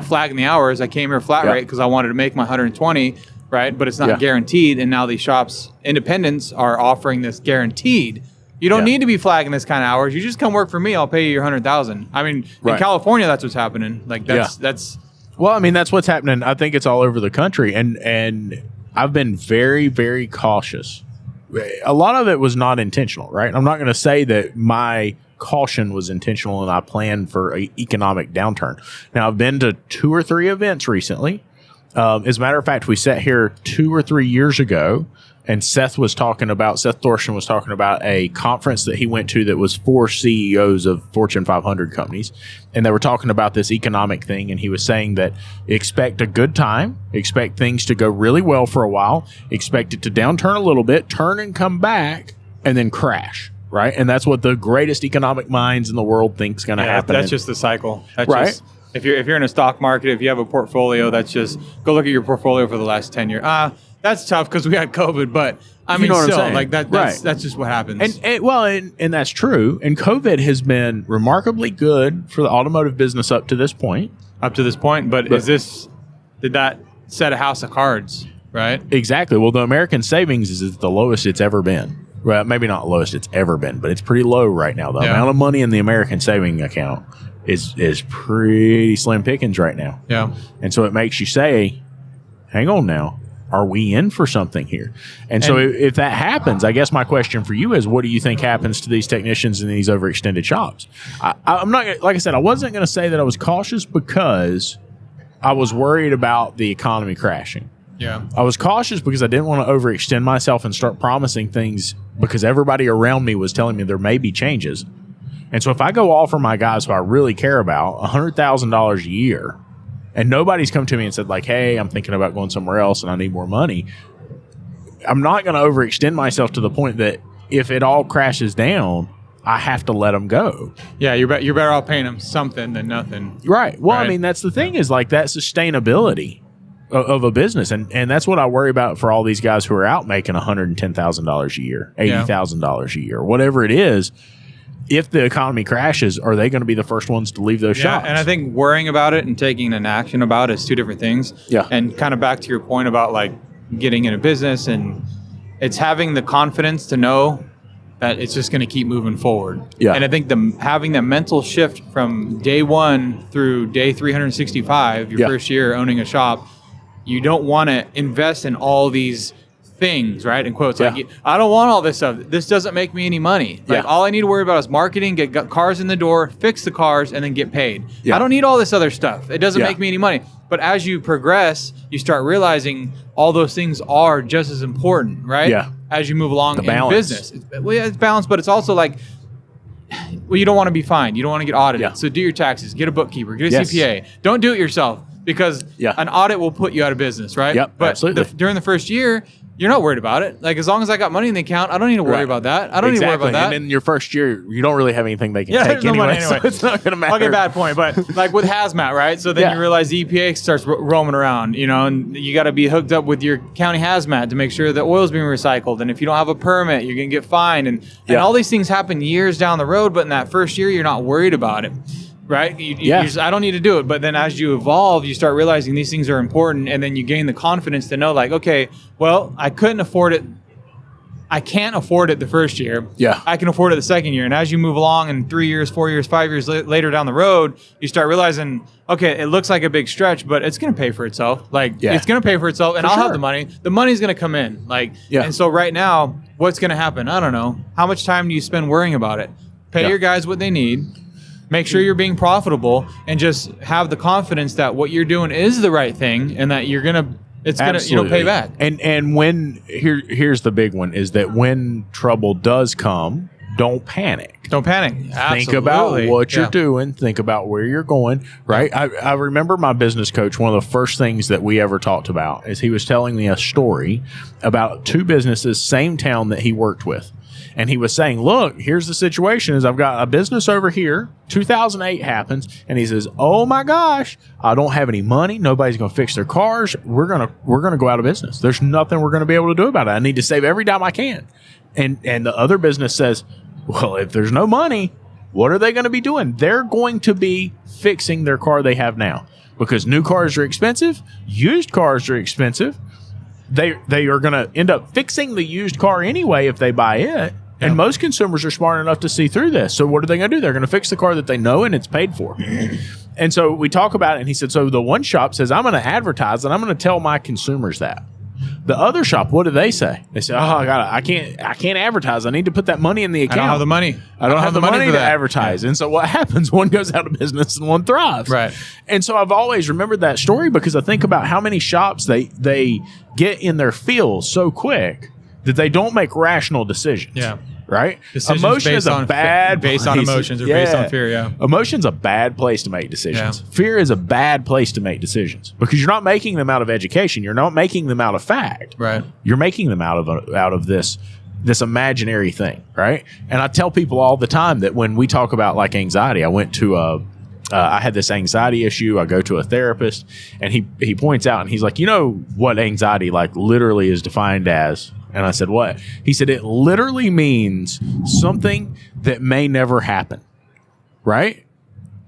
flagging the hours. I came here flat rate because I wanted to make my 120, right? But it's not guaranteed. And now these shops, independents, are offering this guaranteed. You don't need to be flagging this kind of hours. You just come work for me. I'll pay you your 100,000. I mean, in California, that's what's happening. Like that's. Well, I mean, that's what's happening. I think it's all over the country, and I've been very, very cautious. A lot of it was not intentional, right? I'm not going to say that my caution was intentional and I planned for an economic downturn. Now, I've been to 2 or 3 events recently. As a matter of fact, we sat here 2 or 3 years ago, and Seth Thorson was talking about a conference that he went to that was for CEOs of Fortune 500 companies. And they were talking about this economic thing. And he was saying that expect a good time, expect things to go really well for a while, expect it to downturn a little bit, turn and come back, and then crash. Right. And that's what the greatest economic minds in the world think's going to happen. That's just the cycle. That's if you're in a stock market, if you have a portfolio, that's just go look at your portfolio for the last 10 years. That's tough because we had COVID, but I mean, still, like that's just what happens. And that's true. And COVID has been remarkably good for the automotive business up to this point. But did that set a house of cards, right? Exactly. Well, the American savings is the lowest it's ever been. Well, maybe not lowest it's ever been, but it's pretty low right now. The amount of money in the American saving account is pretty slim pickings right now. Yeah. And so it makes you say, hang on now. Are we in for something here? And so if that happens, I guess my question for you is, what do you think happens to these technicians in these overextended shops? I'm not, like I said, I wasn't going to say that I was cautious because I was worried about the economy crashing. Yeah. I was cautious because I didn't want to overextend myself and start promising things because everybody around me was telling me there may be changes. And so if I go offer my guys who I really care about $100,000 a year, and nobody's come to me and said, like, hey, I'm thinking about going somewhere else and I need more money, I'm not going to overextend myself to the point that if it all crashes down, I have to let them go. Yeah, you're better off paying them something than nothing. Right. Well, right? I mean, that's the thing is like that sustainability of a business. And that's what I worry about for all these guys who are out making $110,000 a year, $80,000 a year, whatever it is. If the economy crashes, are they going to be the first ones to leave those shops? And I think worrying about it and taking an action about it is two different things. Yeah. And kind of back to your point about like getting in a business, and it's having the confidence to know that it's just going to keep moving forward. Yeah. And I think having that mental shift from day one through day 365, your first year owning a shop, you don't want to invest in all these things, right? In quotes, like, I don't want all this stuff. This doesn't make me any money. Like, all I need to worry about is marketing, get cars in the door, fix the cars, and then get paid. I don't need all this other stuff. It doesn't make me any money. But as you progress, you start realizing all those things are just as important, right? Yeah. As you move along in business. It's balanced, but it's also like, well, you don't want to be fined. You don't want to get audited. Yeah. So do your taxes, get a bookkeeper, get a CPA. Don't do it yourself, because an audit will put you out of business, right? Yep, but absolutely. During the first year, you're not worried about it. Like, as long as I got money in the account, I don't need to worry about that. I don't need to worry about that. And in your first year, you don't really have anything they can take anyway, so it's not going to matter. Okay, bad point. But like with hazmat, right? So then you realize the EPA starts roaming around, and you got to be hooked up with your county hazmat to make sure the oil's being recycled. And if you don't have a permit, you're going to get fined. And all these things happen years down the road, but in that first year, you're not worried about it. Right? You just, I don't need to do it. But then as you evolve, you start realizing these things are important. And then you gain the confidence to know, like, okay, well, I couldn't afford it. I can't afford it the first year. Yeah. I can afford it the second year. And as you move along, and 3 years, 4 years, 5 years later down the road, you start realizing, okay, it looks like a big stretch, but it's going to pay for itself. Like, it's going to pay for itself, and I'll have the money. The money's going to come in. Like, and so right now, what's going to happen? I don't know. How much time do you spend worrying about it? Pay your guys what they need. Make sure you're being profitable, and just have the confidence that what you're doing is the right thing, and that it's gonna pay back. And when here's the big one, is that when trouble does come, don't panic. Don't panic. Think about what you're doing. Think about where you're going. Right. I remember my business coach. One of the first things that we ever talked about is he was telling me a story about two businesses, same town that he worked with. And he was saying, look, here's the situation is I've got a business over here. 2008 happens. And he says, oh my gosh, I don't have any money. Nobody's going to fix their cars. We're going to go out of business. There's nothing we're going to be able to do about it. I need to save every dime I can. And the other business says, well, if there's no money, what are they going to be doing? They're going to be fixing their car they have now, because new cars are expensive. Used cars are expensive. They are going to end up fixing the used car anyway if they buy it. And most consumers are smart enough to see through this. So what are they going to do? They're going to fix the car that they know and it's paid for. And so we talk about it, and he said, so the one shop says, I'm going to advertise and I'm going to tell my consumers that. The other shop, what do they say? They say, oh, I can't advertise. I need to put that money in the account. I don't have the money. I don't have the money to advertise. And so what happens? One goes out of business and one thrives. Right. And so I've always remembered that story, because I think about how many shops they get in their feels so quick that they don't make rational decisions. Yeah. Right? Decisions emotion is a bad based on emotions or based on fear. Yeah. Emotion's a bad place to make decisions. Yeah. Fear is a bad place to make decisions, because you're not making them out of education. You're not making them out of fact. Right. You're making them out of this imaginary thing. Right. And I tell people all the time that when we talk about like anxiety, I went to I had this anxiety issue. I go to a therapist, and he points out, and he's like, you know what anxiety like literally is defined as? And I said, what? He said, it literally means something that may never happen. Right?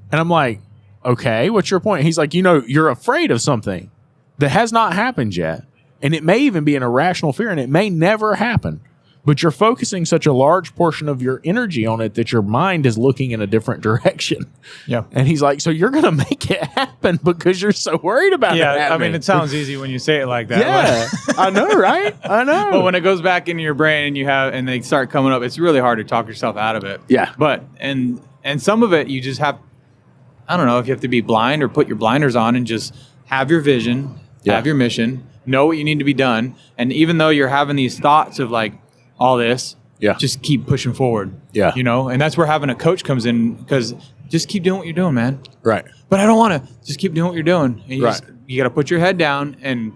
And I'm like, okay, what's your point? He's like, you're afraid of something that has not happened yet. And it may even be an irrational fear, and it may never happen. But you're focusing such a large portion of your energy on it that your mind is looking in a different direction. Yeah. And he's like, so you're going to make it happen because you're so worried about it happening. I mean, it sounds easy when you say it like that. Yeah. I know, right? I know. But when it goes back into your brain and they start coming up, it's really hard to talk yourself out of it. Yeah. But, and some of it, you just have, I don't know if you have to be blind or put your blinders on and just have your vision, have your mission, know what you need to be done. And even though you're having these thoughts of like, all this, just keep pushing forward. Yeah. And that's where having a coach comes in, because just keep doing what you're doing, man. Right. But I don't want to. Just keep doing what you're doing. And you got to put your head down and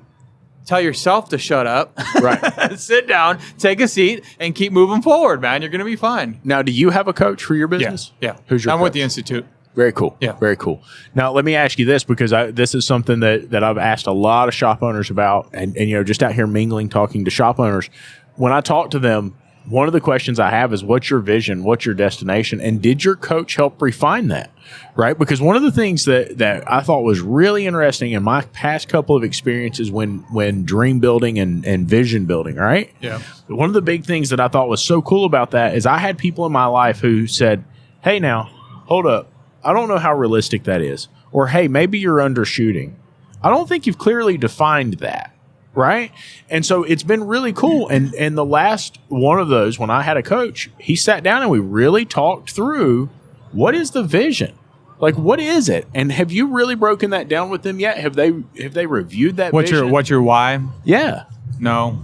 tell yourself to shut up. Right. Sit down, take a seat, and keep moving forward, man. You're going to be fine. Now, do you have a coach for your business? Yeah. Who's your coach? I'm with the Institute. Very cool. Yeah. Very cool. Now, let me ask you this, because this is something that I've asked a lot of shop owners about, and just out here mingling, talking to shop owners. When I talk to them, one of the questions I have is, what's your vision? What's your destination? And did your coach help refine that? Right? Because one of the things that I thought was really interesting in my past couple of experiences when dream building and vision building, right? Yeah. One of the big things that I thought was so cool about that is I had people in my life who said, hey, now, hold up. I don't know how realistic that is. Or, hey, maybe you're undershooting. I don't think you've clearly defined that. Right. And so it's been really cool. And the last one of those, when I had a coach, he sat down and we really talked through what is the vision? Like, what is it? And have you really broken that down with them yet? Have they reviewed that vision? What's your why? Yeah. No.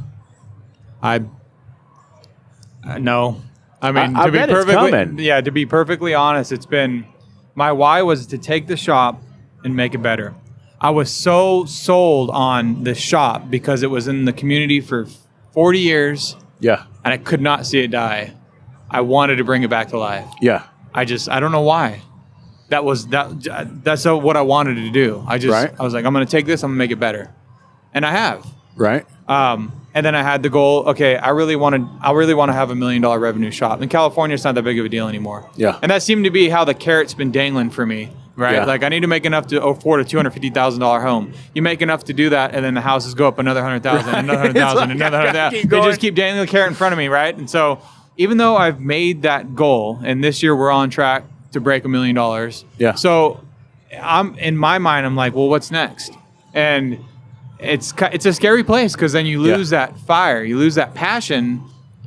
No. I mean, I bet it's coming. to be perfectly honest, it's been, my why was to take the shop and make it better. I was so sold on the shop because it was in the community for 40 years. Yeah. And I could not see it die. I wanted to bring it back to life. Yeah. I don't know why. That's what I wanted to do. I was like, I'm going to take this, I'm going to make it better. And I have. Right. And then I had the goal, okay, I really want to have $1 million revenue shop. In California, it's not that big of a deal anymore. Yeah. And that seemed to be how the carrot's been dangling for me, right? Yeah. Like, I need to make enough to afford a $250,000 home. You make enough to do that, and then the houses go up another 100,000, right. Another 100,000, like, another 100,000. They just keep dangling the carrot in front of me, right? And so even though I've made that goal, and this year we're on track to break $1 million. Yeah. So in my mind, I'm like, well, what's next? And it's a scary place because then you lose that fire, you lose that passion,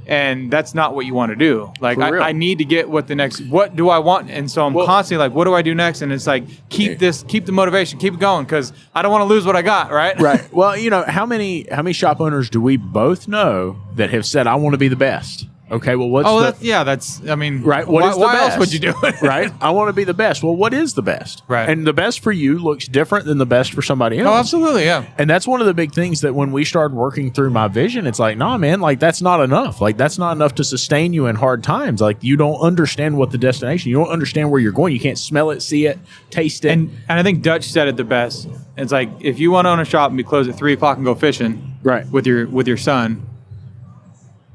and that's not what you want to do. Like, I need to get what do I want? And so I'm constantly like, what do I do next? And it's like, keep the motivation, keep it going, because I don't want to lose what I got, right? Right. Well, how many shop owners do we both know that have said, I want to be the best? Okay, well, right. What is the why best? else would you do it? Right? I want to be the best. Well, what is the best? Right. And the best for you looks different than the best for somebody else. Oh, absolutely, yeah. And that's one of the big things that when we started working through my vision, it's like, nah, man, like, that's not enough. Like, that's not enough to sustain you in hard times. Like, you don't understand what the destination, you don't understand where you're going. You can't smell it, see it, taste it. And I think Dutch said it the best. It's like, if you want to own a shop and be closed at 3 o'clock and go fishing, right, with your son,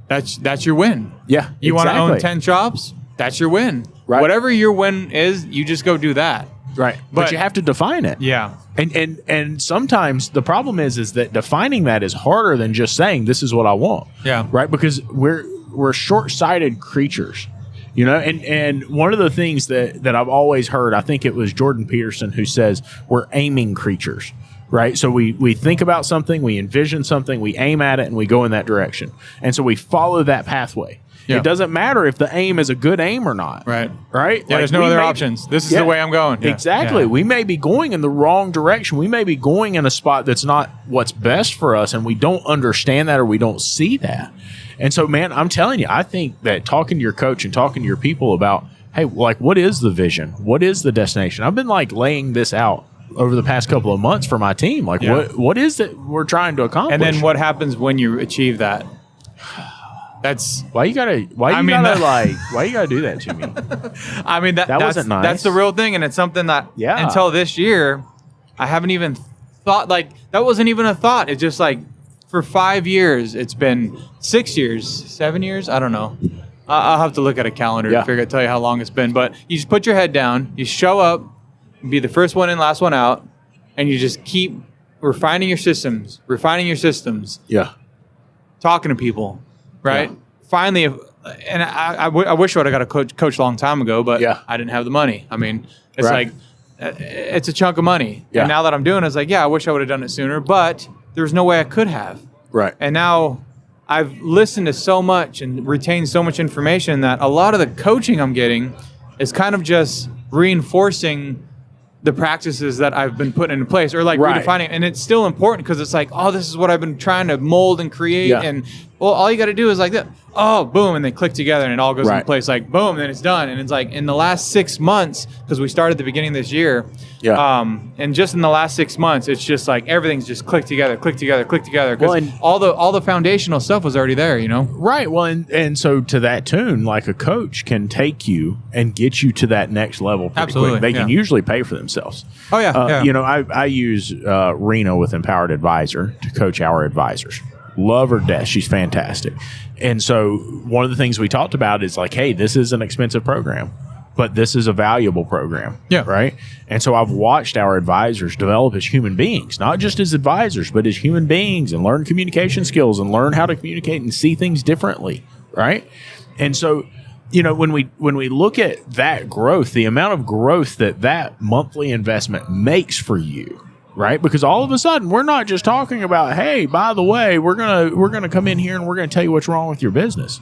that's your win. Yeah. You want to own 10 shops? That's your win. Right. Whatever your win is, you just go do that. Right. But you have to define it. Yeah. And sometimes the problem is that defining that is harder than just saying this is what I want. Yeah. Right? Because we're short-sighted creatures. And one of the things that I've always heard, I think it was Jordan Peterson who says we're aiming creatures. Right. So we think about something, we envision something, we aim at it, and we go in that direction. And so we follow that pathway. Yeah. It doesn't matter if the aim is a good aim or not. Right. Right. Yeah, there's no other options. This is the way I'm going. Yeah. Exactly. Yeah. We may be going in the wrong direction. We may be going in a spot that's not what's best for us, and we don't understand that or we don't see that. And so, man, I'm telling you, I think that talking to your coach and talking to your people about, hey, like, what is the vision? What is the destination? I've been like laying this out over the past couple of months for my team. Like, what is it we're trying to accomplish? And then what happens when you achieve that? That's why you gotta do that to me. I mean, that wasn't nice. That's the real thing. And it's something that until this year, I haven't even thought, like, that wasn't even a thought. It's just like, for 5 years, it's been 6 years, 7 years. I don't know. I'll have to look at a calendar to tell you how long it's been, but you just put your head down, you show up, be the first one in, last one out, and you just keep refining your systems. Yeah. Talking to people, right? Yeah. Finally, and I wish I would have got a coach a long time ago, but I didn't have the money. I mean, it's like, it's a chunk of money. Yeah. And now that I'm doing it, it's like, I wish I would have done it sooner, but there's no way I could have. Right. And now I've listened to so much and retained so much information that a lot of the coaching I'm getting is kind of just reinforcing the practices that I've been putting into place, or like redefining it. And it's still important because it's like, oh, this is what I've been trying to mold and create. Yeah. And well, all you got to do is like that. Oh, boom. And they click together and it all goes into place. Like, boom. And then it's done. And it's like in the last 6 months, because we started at the beginning of this year. Yeah. And just in the last 6 months, it's just like everything's just clicked together. Because all the foundational stuff was already there, Right. Well, and so to that tune, like a coach can take you and get you to that next level pretty Absolutely. quick. They can usually pay for themselves. Oh, yeah. I use Rena with Empowered Advisor to coach our advisors. Love her death. She's fantastic. And so one of the things we talked about is like, hey, this is an expensive program, but this is a valuable program. Yeah. Right. And so I've watched our advisors develop as human beings, not just as advisors, but as human beings, and learn communication skills and learn how to communicate and see things differently. Right. And so, when we look at that growth, the amount of growth that monthly investment makes for you, right? Because all of a sudden we're not just talking about, hey, by the way, we're gonna come in here and we're gonna tell you what's wrong with your business.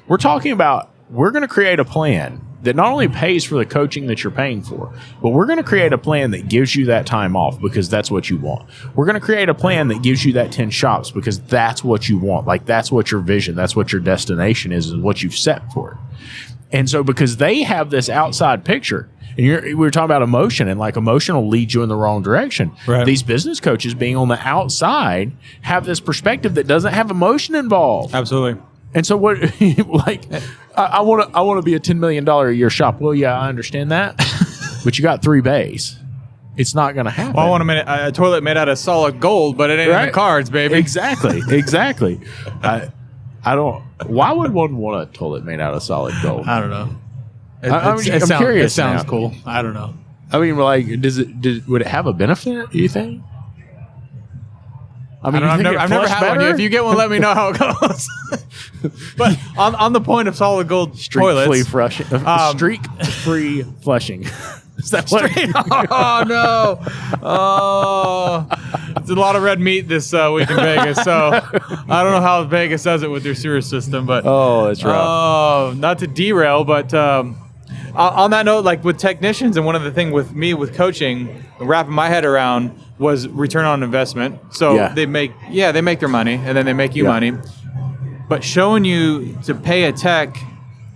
We're talking about we're gonna create a plan that not only pays for the coaching that you're paying for, but we're going to create a plan that gives you that time off because that's what you want. We're going to create a plan that gives you that 10 shops because that's what you want. Like, that's what your vision, that's what your destination is what you've set for it. And so because they have this outside picture, and we were talking about emotion, and like emotion will lead you in the wrong direction. Right. These business coaches being on the outside have this perspective that doesn't have emotion involved. Absolutely. And so what, like, I want to be a $10 million a year shop. Well, yeah, I understand that, but you got 3 bays. It's not going to happen. Well, I want a toilet made out of solid gold, but it ain't in the cards, baby. Exactly. I don't. Why would one want a toilet made out of solid gold? I don't know. I'm curious. It sounds now. cool. I don't know. I mean, like, would it have a benefit? Do you think? I mean, I've never had one. If you get one, let me know how it goes. But on the point of solid gold toilets, streak-free flushing. Is that what? Oh no! Oh, it's a lot of red meat this week in Vegas. So I don't know how Vegas does it with their sewer system, but that's rough. Not to derail, but on that note, like with technicians, and one of the things with me with coaching, wrapping my head around was return on investment. So they make their money, and then they make you money. But showing you to pay a tech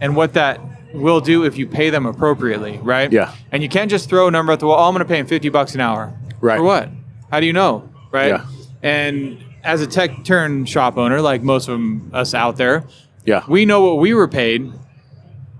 and what that will do if you pay them appropriately, right? Yeah. And you can't just throw a number at the wall. Oh, I'm going to pay him $50 an hour. Right. For what? How do you know? Right. Yeah. And as a tech turn shop owner, like most of us out there, we know what we were paid,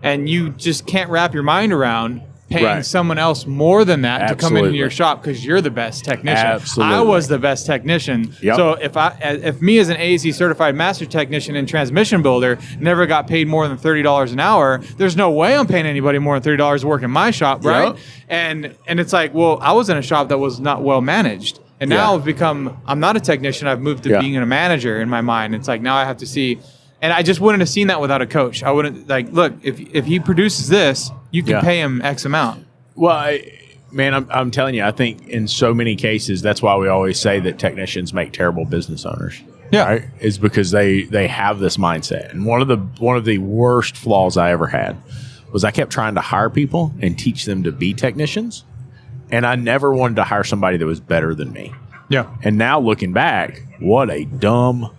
and you just can't wrap your mind around paying someone else more than that to come into your shop because you're the best technician. Absolutely. I was the best technician. Yep. So if me as an AAC certified master technician and transmission builder never got paid more than $30 an hour, there's no way I'm paying anybody more than $30 to work in my shop, right? Yep. And it's like, well, I was in a shop that was not well managed. And now I'm not a technician. I've moved to being a manager in my mind. It's like now I have to see. And I just wouldn't have seen that without a coach. I wouldn't look, if he produces this, you can pay him X amount. Well, I'm telling you, I think in so many cases, that's why we always say that technicians make terrible business owners. Yeah. Right? Is because they have this mindset. And one of the worst flaws I ever had was I kept trying to hire people and teach them to be technicians. And I never wanted to hire somebody that was better than me. Yeah. And now looking back, what a dumb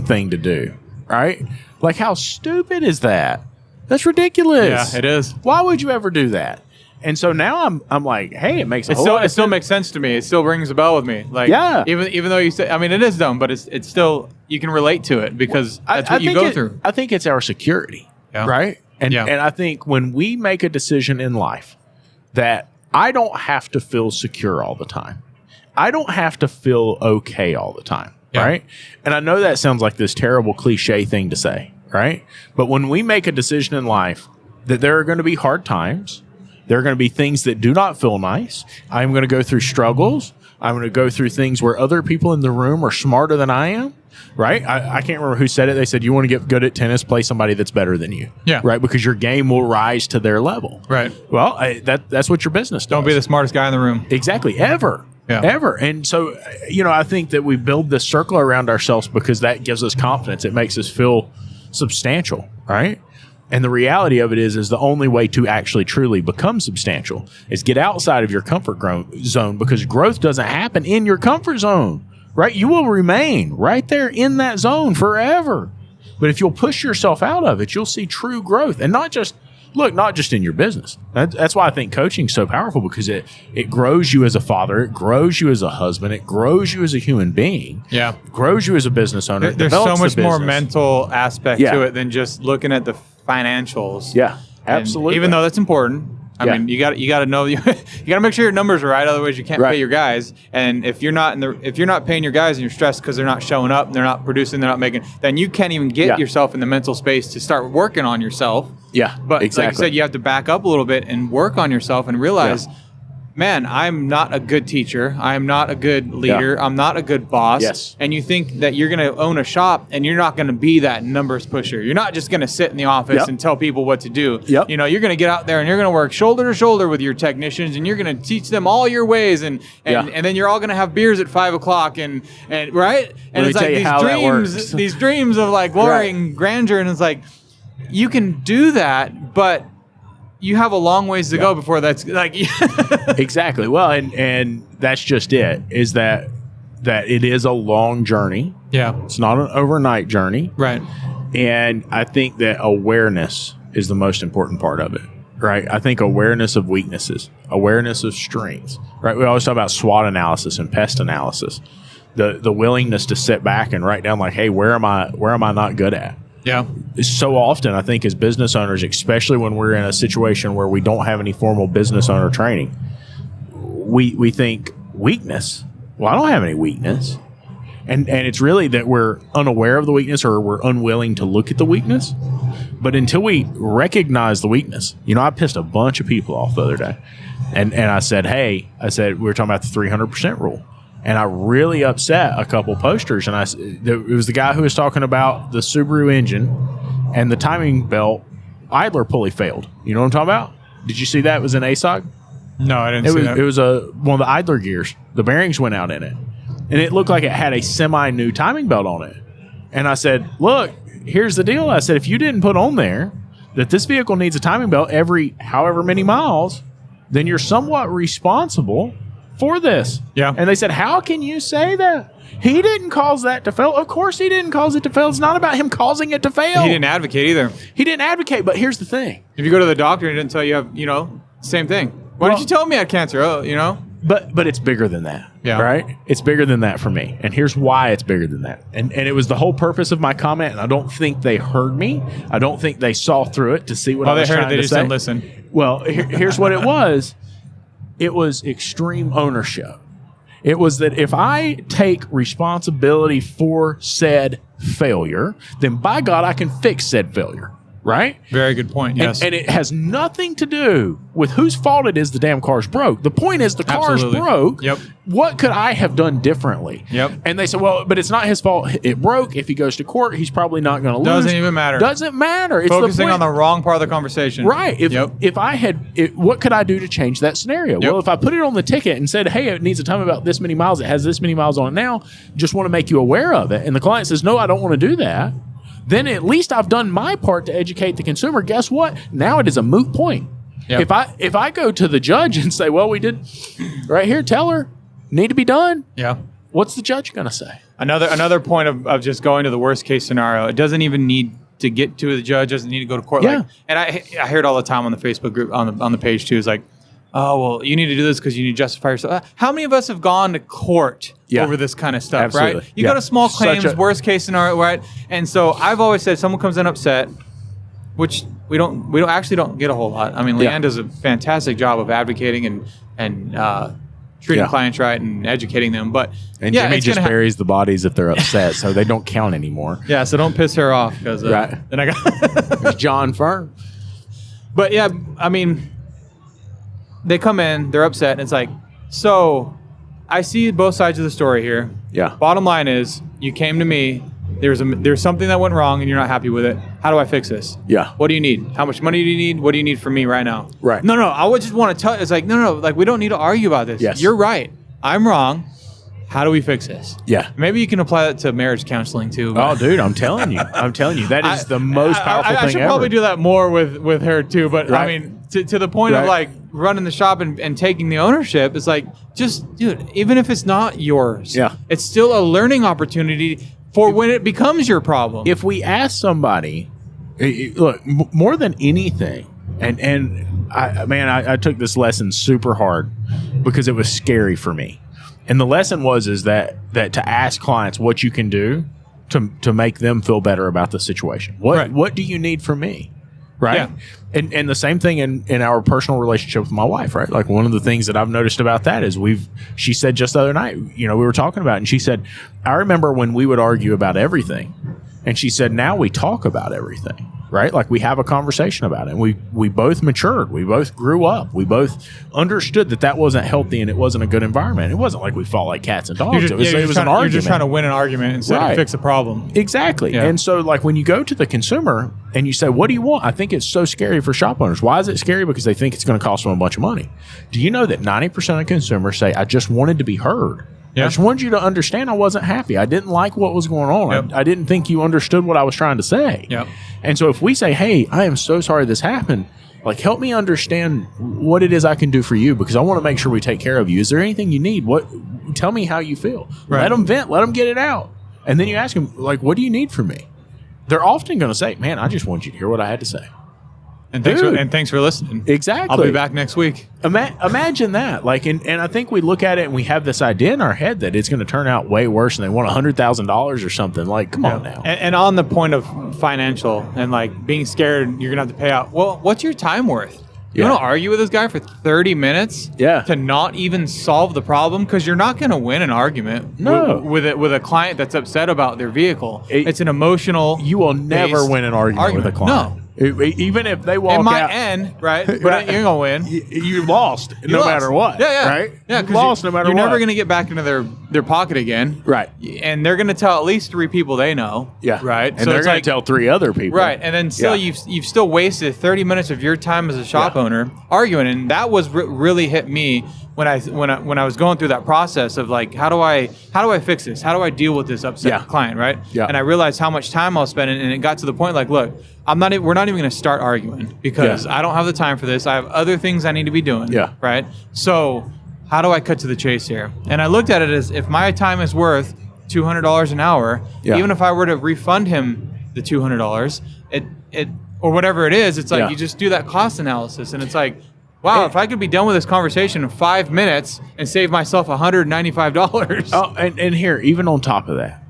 thing to do, right? Like, how stupid is that? That's ridiculous. Yeah, it is. Why would you ever do that? And so now I'm like, hey, it makes it still makes sense to me. It still rings a bell with me. Like, even though you say, I mean, it is dumb, but it's still, you can relate to it because that's what you go through. I think it's our security, right? And I think when we make a decision in life that I don't have to feel secure all the time. I don't have to feel okay all the time, right? And I know that sounds like this terrible cliche thing to say, right? But when we make a decision in life that there are going to be hard times, there are going to be things that do not feel nice. I'm going to go through struggles. I'm going to go through things where other people in the room are smarter than I am, right? I can't remember who said it. They said, you want to get good at tennis, play somebody that's better than you, right? Because your game will rise to their level. Right. Well, that's what your business does. Don't be the smartest guy in the room. Exactly. Ever. And so, I think that we build this circle around ourselves because that gives us confidence. It makes us feel substantial, right? And the reality of it is the only way to actually truly become substantial is get outside of your comfort zone, because growth doesn't happen in your comfort zone, right? You will remain right there in that zone forever. But if you'll push yourself out of it, you'll see true growth. And not just in your business. That's why I think coaching is so powerful, because it grows you as a father, it grows you as a husband, it grows you as a human being. Yeah. It grows you as a business owner. There's so much more mental aspect to it than just looking at the financials. Yeah, absolutely. And even though that's important, I mean, you got to know you got to make sure your numbers are right. Otherwise, you can't pay your guys. And if you're not paying your guys and you're stressed because they're not showing up, and they're not producing, they're not making, then you can't even get yourself in the mental space to start working on yourself. Yeah, but exactly. Like you said, you have to back up a little bit and work on yourself and realize, man, I'm not a good teacher. I'm not a good leader. Yeah. I'm not a good boss. Yes. And you think that you're going to own a shop and you're not going to be that numbers pusher. You're not just going to sit in the office Yep. and tell people what to do. Yep. You know, you're going to get out there and you're going to work shoulder to shoulder with your technicians and you're going to teach them all your ways. And then you're all going to have beers at 5 o'clock and right. And it's like these dreams of like glory and grandeur. And it's like, you can do that, but you have a long ways to go before that's like exactly. Well, and that's just it, is that it is a long journey. Yeah. It's not an overnight journey. Right. And I think that awareness is the most important part of it. Right. I think awareness of weaknesses, awareness of strengths. Right. We always talk about SWOT analysis and pest analysis. The willingness to sit back and write down like, hey, where am I not good at? Yeah. So often, I think as business owners, especially when we're in a situation where we don't have any formal business owner training, we think weakness. Well, I don't have any weakness. And it's really that we're unaware of the weakness or we're unwilling to look at the weakness. But until we recognize the weakness, I pissed a bunch of people off the other day. And I said, we were talking about the 300% rule. And I really upset a couple posters. And it was the guy who was talking about the Subaru engine and the timing belt idler pulley failed. You know what I'm talking about? Did you see that? It was an ASOG? No, I didn't see that. It was one of the idler gears. The bearings went out in it. And it looked like it had a semi-new timing belt on it. And I said, look, here's the deal. I said, if you didn't put on there that this vehicle needs a timing belt every however many miles, then you're somewhat responsible for this. Yeah. And they said, how can you say that? He didn't cause that to fail. Of course he didn't cause it to fail. It's not about him causing it to fail. He didn't advocate either. He didn't advocate, but here's the thing. If you go to the doctor and he didn't tell you have, same thing. Why didn't you tell me I had cancer? But it's bigger than that. Yeah. Right? It's bigger than that for me. And here's why it's bigger than that. And it was the whole purpose of my comment, and I don't think they heard me. I don't think they saw through it to see what I was trying to say. They just didn't listen. Well, here's what it was. It was extreme ownership. It was that if I take responsibility for said failure, then by God, I can fix said failure. Right? Very good point, yes. And it has nothing to do with whose fault it is the damn car's broke. The point is the car's broke. Yep. What could I have done differently? Yep. And they said, well, but it's not his fault. It broke. If he goes to court, he's probably not going to lose. Doesn't even matter. Doesn't matter. It's focusing on the wrong part of the conversation. Right. If I had, what could I do to change that scenario? Yep. Well, if I put it on the ticket and said, hey, it needs a time about this many miles. It has this many miles on it now. Just want to make you aware of it. And the client says, no, I don't want to do that. Then at least I've done my part to educate the consumer. Guess what? Now it is a moot point. Yep. If I go to the judge and say, well, we did right here, tell her, need to be done. Yeah. What's the judge going to say? Another point of just going to the worst case scenario. It doesn't even need to get to the judge. Doesn't need to go to court. Yeah. And I hear it all the time on the Facebook group, on the page too. It's like, oh, well, you need to do this because you need to justify yourself. How many of us have gone to court over this kind of stuff, Absolutely. right? You go to small claims, worst case scenario, right? And so I've always said someone comes in upset, which we don't get a whole lot. I mean, Leanne does a fantastic job of advocating and treating clients right and educating them. But Jimmy just buries the bodies if they're upset, so they don't count anymore. Yeah, so don't piss her off because then I got There's John Firm. But yeah, I mean, they come in, they're upset, and it's like, so I see both sides of the story here. Yeah. Bottom line is, you came to me, there's something that went wrong and you're not happy with it. How do I fix this? Yeah. What do you need? How much money do you need? What do you need from me right now? Right. No, I would just want to tell, it's like, no, like we don't need to argue about this. Yes. You're right. I'm wrong. How do we fix this? Yeah. Maybe you can apply that to marriage counseling too. Oh, dude, I'm telling you. That is the most powerful thing ever. I should probably do that more with her too. But I mean, to the point of like running the shop and taking the ownership, it's like, just, dude, even if it's not yours, it's still a learning opportunity for when it becomes your problem. If we ask somebody, look, more than anything, and I took this lesson super hard because it was scary for me. And the lesson is that to ask clients what you can do to make them feel better about the situation. What do you need from me? Right. Yeah. And the same thing in our personal relationship with my wife, right? Like one of the things that I've noticed about that is she said just the other night, we were talking about it, and she said, I remember when we would argue about everything. And she said, now we talk about everything. right? Like we have a conversation about it. And we both matured. We both grew up. We both understood that wasn't healthy and it wasn't a good environment. It wasn't like we fought like cats and dogs. It was an argument. You're just trying to win an argument instead of fix a problem. Exactly. Yeah. And so like when you go to the consumer and you say, what do you want? I think it's so scary for shop owners. Why is it scary? Because they think it's going to cost them a bunch of money. Do you know that 90% of consumers say, I just wanted to be heard. Yep. I just wanted you to understand I wasn't happy. I didn't like what was going on. Yep. I didn't think you understood what I was trying to say. Yep. And so if we say, hey, I am so sorry this happened, like help me understand what it is I can do for you because I want to make sure we take care of you. Is there anything you need? Tell me how you feel. Right. Let them vent. Let them get it out. And then you ask them, like, what do you need from me? They're often going to say, man, I just want you to hear what I had to say. And thanks for listening. Exactly. I'll be back next week. Imagine that. Like, and I think we look at it and we have this idea in our head that it's going to turn out way worse and they want $100,000 or something. Like, come on now. And on the point of financial and like being scared you're going to have to pay out. Well, what's your time worth? You want to argue with this guy for 30 minutes to not even solve the problem? Because you're not going to win an argument with a client that's upset about their vehicle. It's an emotional. You will never win an argument with a client. No. Even if they walk out. It might end, right? But you're going to win. You lost no matter what. Yeah. Right? Yeah, you lost no matter what. You're never going to get back into their pocket again. Right. And they're going to tell at least 3 people they know. Yeah. Right? And so they're going to tell 3 other people. Right. And then still you've still wasted 30 minutes of your time as a shop owner arguing. And that was really hit me when I was going through that process of like, how do I fix this? How do I deal with this upset client, right? Yeah. And I realized how much time I was spending, and it got to the point like, look, we're not even going to start arguing because I don't have the time for this. I have other things I need to be doing. Yeah. Right. So how do I cut to the chase here? And I looked at it as if my time is worth $200 an hour, even if I were to refund him the $200, it or whatever it is, it's like you just do that cost analysis, and it's like, wow, if I could be done with this conversation in 5 minutes and save myself $195. Oh, and here, even on top of that,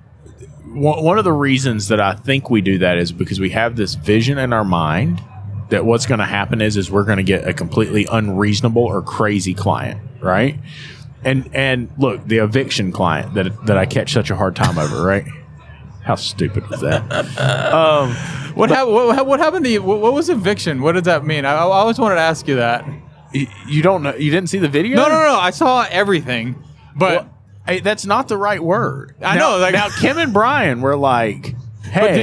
one of the reasons that I think we do that is because we have this vision in our mind that what's going to happen is we're going to get a completely unreasonable or crazy client, right? And look, the eviction client that I catch such a hard time over, right? How stupid was that? What happened to you? What was eviction? What did that mean? I always wanted to ask you that. You don't know? You didn't see the video? No. I saw everything, but hey, that's not the right word. I know. Like, now, Kim and Brian were like, "Hey, but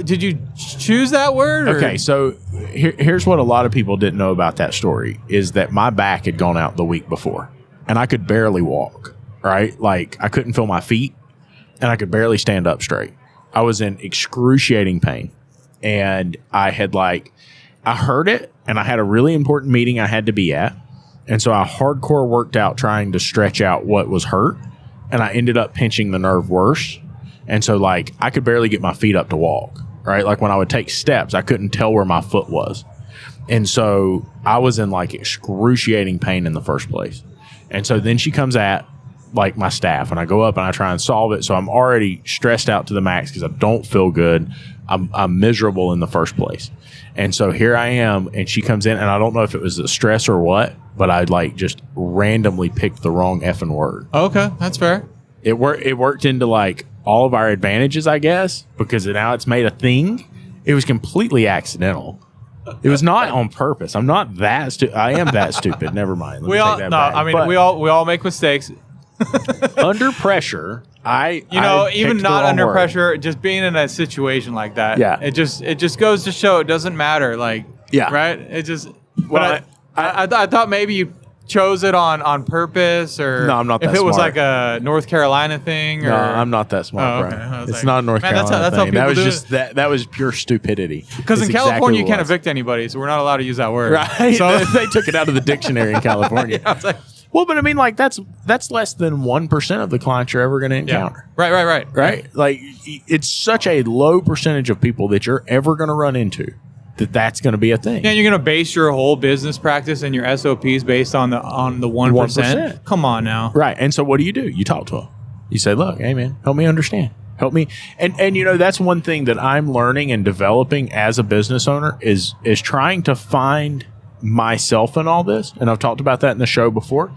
did you choose that word?" Or? Okay, so here's what a lot of people didn't know about that story is that my back had gone out the week before, and I could barely walk. Right, like I couldn't feel my feet, and I could barely stand up straight. I was in excruciating pain, and I heard it, and I had a really important meeting I had to be at, and so I hardcore worked out trying to stretch out what was hurt, and I ended up pinching the nerve worse, and so like I could barely get my feet up to walk, right? Like when I would take steps, I couldn't tell where my foot was, and so I was in like excruciating pain in the first place, and so then she comes at like my staff, and I go up and I try and solve it. So I'm already stressed out to the max because I don't feel good. I'm miserable in the first place. And so here I am, and she comes in, and I don't know if it was the stress or what, but I like just randomly picked the wrong effing word. Okay, that's fair. It worked into like all of our advantages, I guess, because now it's made a thing. It was completely accidental. It was not on purpose. I'm not that stupid. I am that stupid. Never mind. We all make mistakes. Under pressure, even not under pressure, just being in a situation like that. Yeah, it just goes to show it doesn't matter. Like, right? It just. Well, I thought maybe you chose it on purpose, or no, I'm not. That if it was smart. like a North Carolina thing, or no, I'm not that smart. Oh, okay. It's like, not a North Carolina that's thing. That was just that was pure stupidity. Because in California you can't evict anybody, so we're not allowed to use that word. Right? So they took it out of the dictionary in California. I was like, well, but I mean, like that's less than 1% of the clients you're ever going to encounter. Yeah. Right. Like it's such a low percentage of people that you're ever going to run into that's going to be a thing. Yeah, you're going to base your whole business practice and your SOPs based on the 1%. Come on now. Right. And so what do? You talk to them. You say, look, hey man, help me understand. Help me. And that's one thing that I'm learning and developing as a business owner is trying to find myself in all this. And I've talked about that in the show before.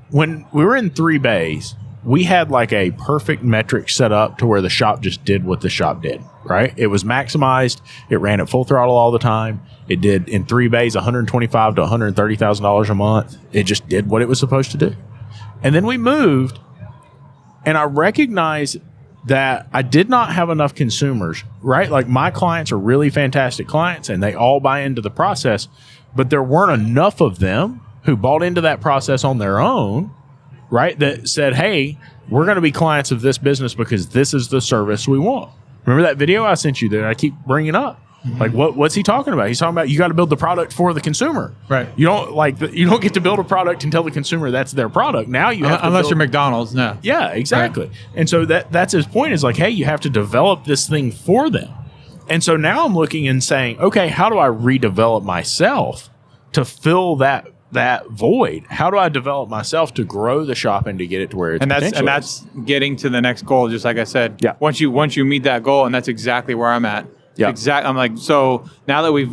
When we were in 3 bays, we had like a perfect metric set up to where the shop just did what the shop did. right? It was maximized. It ran at full throttle all the time. It did in 3 bays, $125,000 to $130,000 a month. It just did what it was supposed to do. And then we moved, and I recognized that I did not have enough consumers, right? Like my clients are really fantastic clients, and they all buy into the process, but there weren't enough of them who bought into that process on their own, right? That said, hey, we're going to be clients of this business because this is the service we want. Remember that video I sent you that I keep bringing up? Mm-hmm. Like what's he talking about? He's talking about you got to build the product for the consumer. Right. You don't get to build a product and tell the consumer that's their product. Now you have unless you're McDonald's, no. Yeah, exactly. Right. And so that's his point is like, hey, you have to develop this thing for them. And so now I'm looking and saying, okay, how do I redevelop myself to fill that void? How do I develop myself to grow the shop and to get it to where it's that's getting to the next goal, just like I said. Yeah. Once you meet that goal, and that's exactly where I'm at. Yeah. I'm like, so now that we've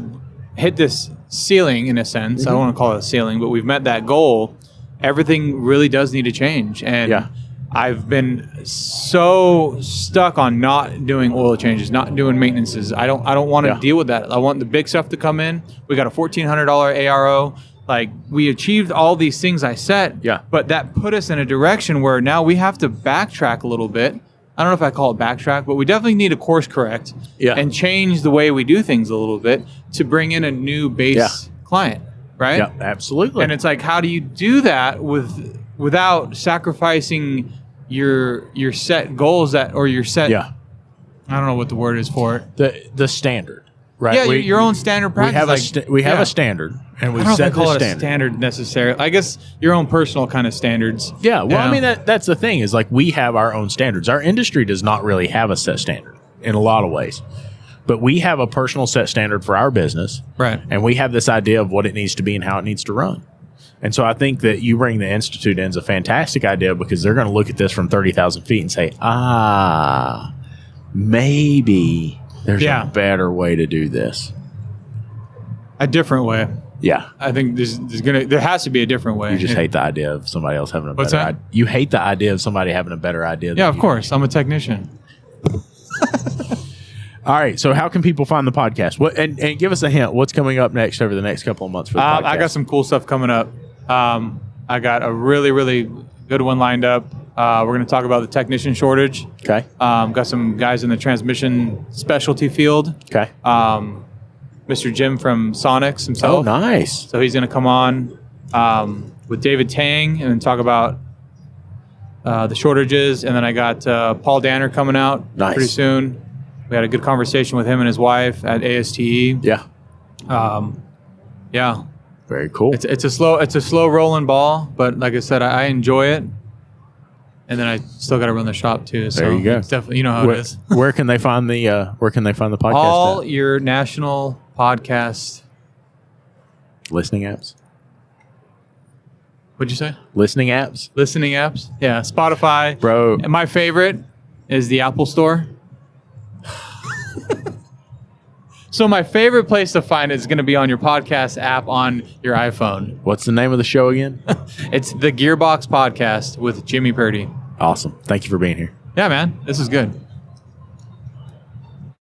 hit this ceiling in a sense, I don't want to call it a ceiling, but we've met that goal, everything really does need to change. And I've been so stuck on not doing oil changes, not doing maintenances. I don't want to deal with that. I want the big stuff to come in. We got a $1,400 ARO. Like we achieved all these things I set, but that put us in a direction where now we have to backtrack a little bit. I don't know if I call it backtrack, but we definitely need to course correct and change the way we do things a little bit to bring in a new base client, right? Yeah, absolutely. And it's like, how do you do that without sacrificing your set goals or your set? Yeah, I don't know what the word is for it. The standard. Right. Yeah, your own standard practice. We have a standard, and we set this standard. I don't call it a standard necessarily. I guess your own personal kind of standards. Yeah. Well, I mean that's the thing is like we have our own standards. Our industry does not really have a set standard in a lot of ways, but we have a personal set standard for our business, right? And we have this idea of what it needs to be and how it needs to run. And so I think that you bring the Institute in is a fantastic idea because they're going to look at this from 30,000 feet and say, maybe there's a better way to do this. A different way. Yeah. I think there has to be a different way. You just hate the idea of somebody else having a What's better that? idea. You hate the idea of somebody having a better idea. Yeah, of course. I'm a technician. All right. So how can people find the podcast? And give us a hint. What's coming up next over the next couple of months for the podcast? I got some cool stuff coming up. I got a really, really good one lined up. We're going to talk about the technician shortage. Okay. Got some guys in the transmission specialty field. Okay. Mr. Jim from Sonics himself. Oh, nice. So he's going to come on with David Tang and talk about the shortages. And then I got Paul Danner coming out pretty soon. We had a good conversation with him and his wife at ASTE. Yeah. Yeah. Very cool. It's a slow rolling ball, but like I said, I enjoy it. And then I still got to run the shop too. So there you go. Definitely, you know how it is. Where can they find the podcast? All your national podcast listening apps. What'd you say? Listening apps. Yeah, Spotify, bro. And my favorite is the Apple Store. So my favorite place to find it is going to be on your podcast app on your iPhone. What's the name of the show again? It's the Gearbox Podcast with Jimmy Purdy. Awesome. Thank you for being here. Yeah, man. This is good.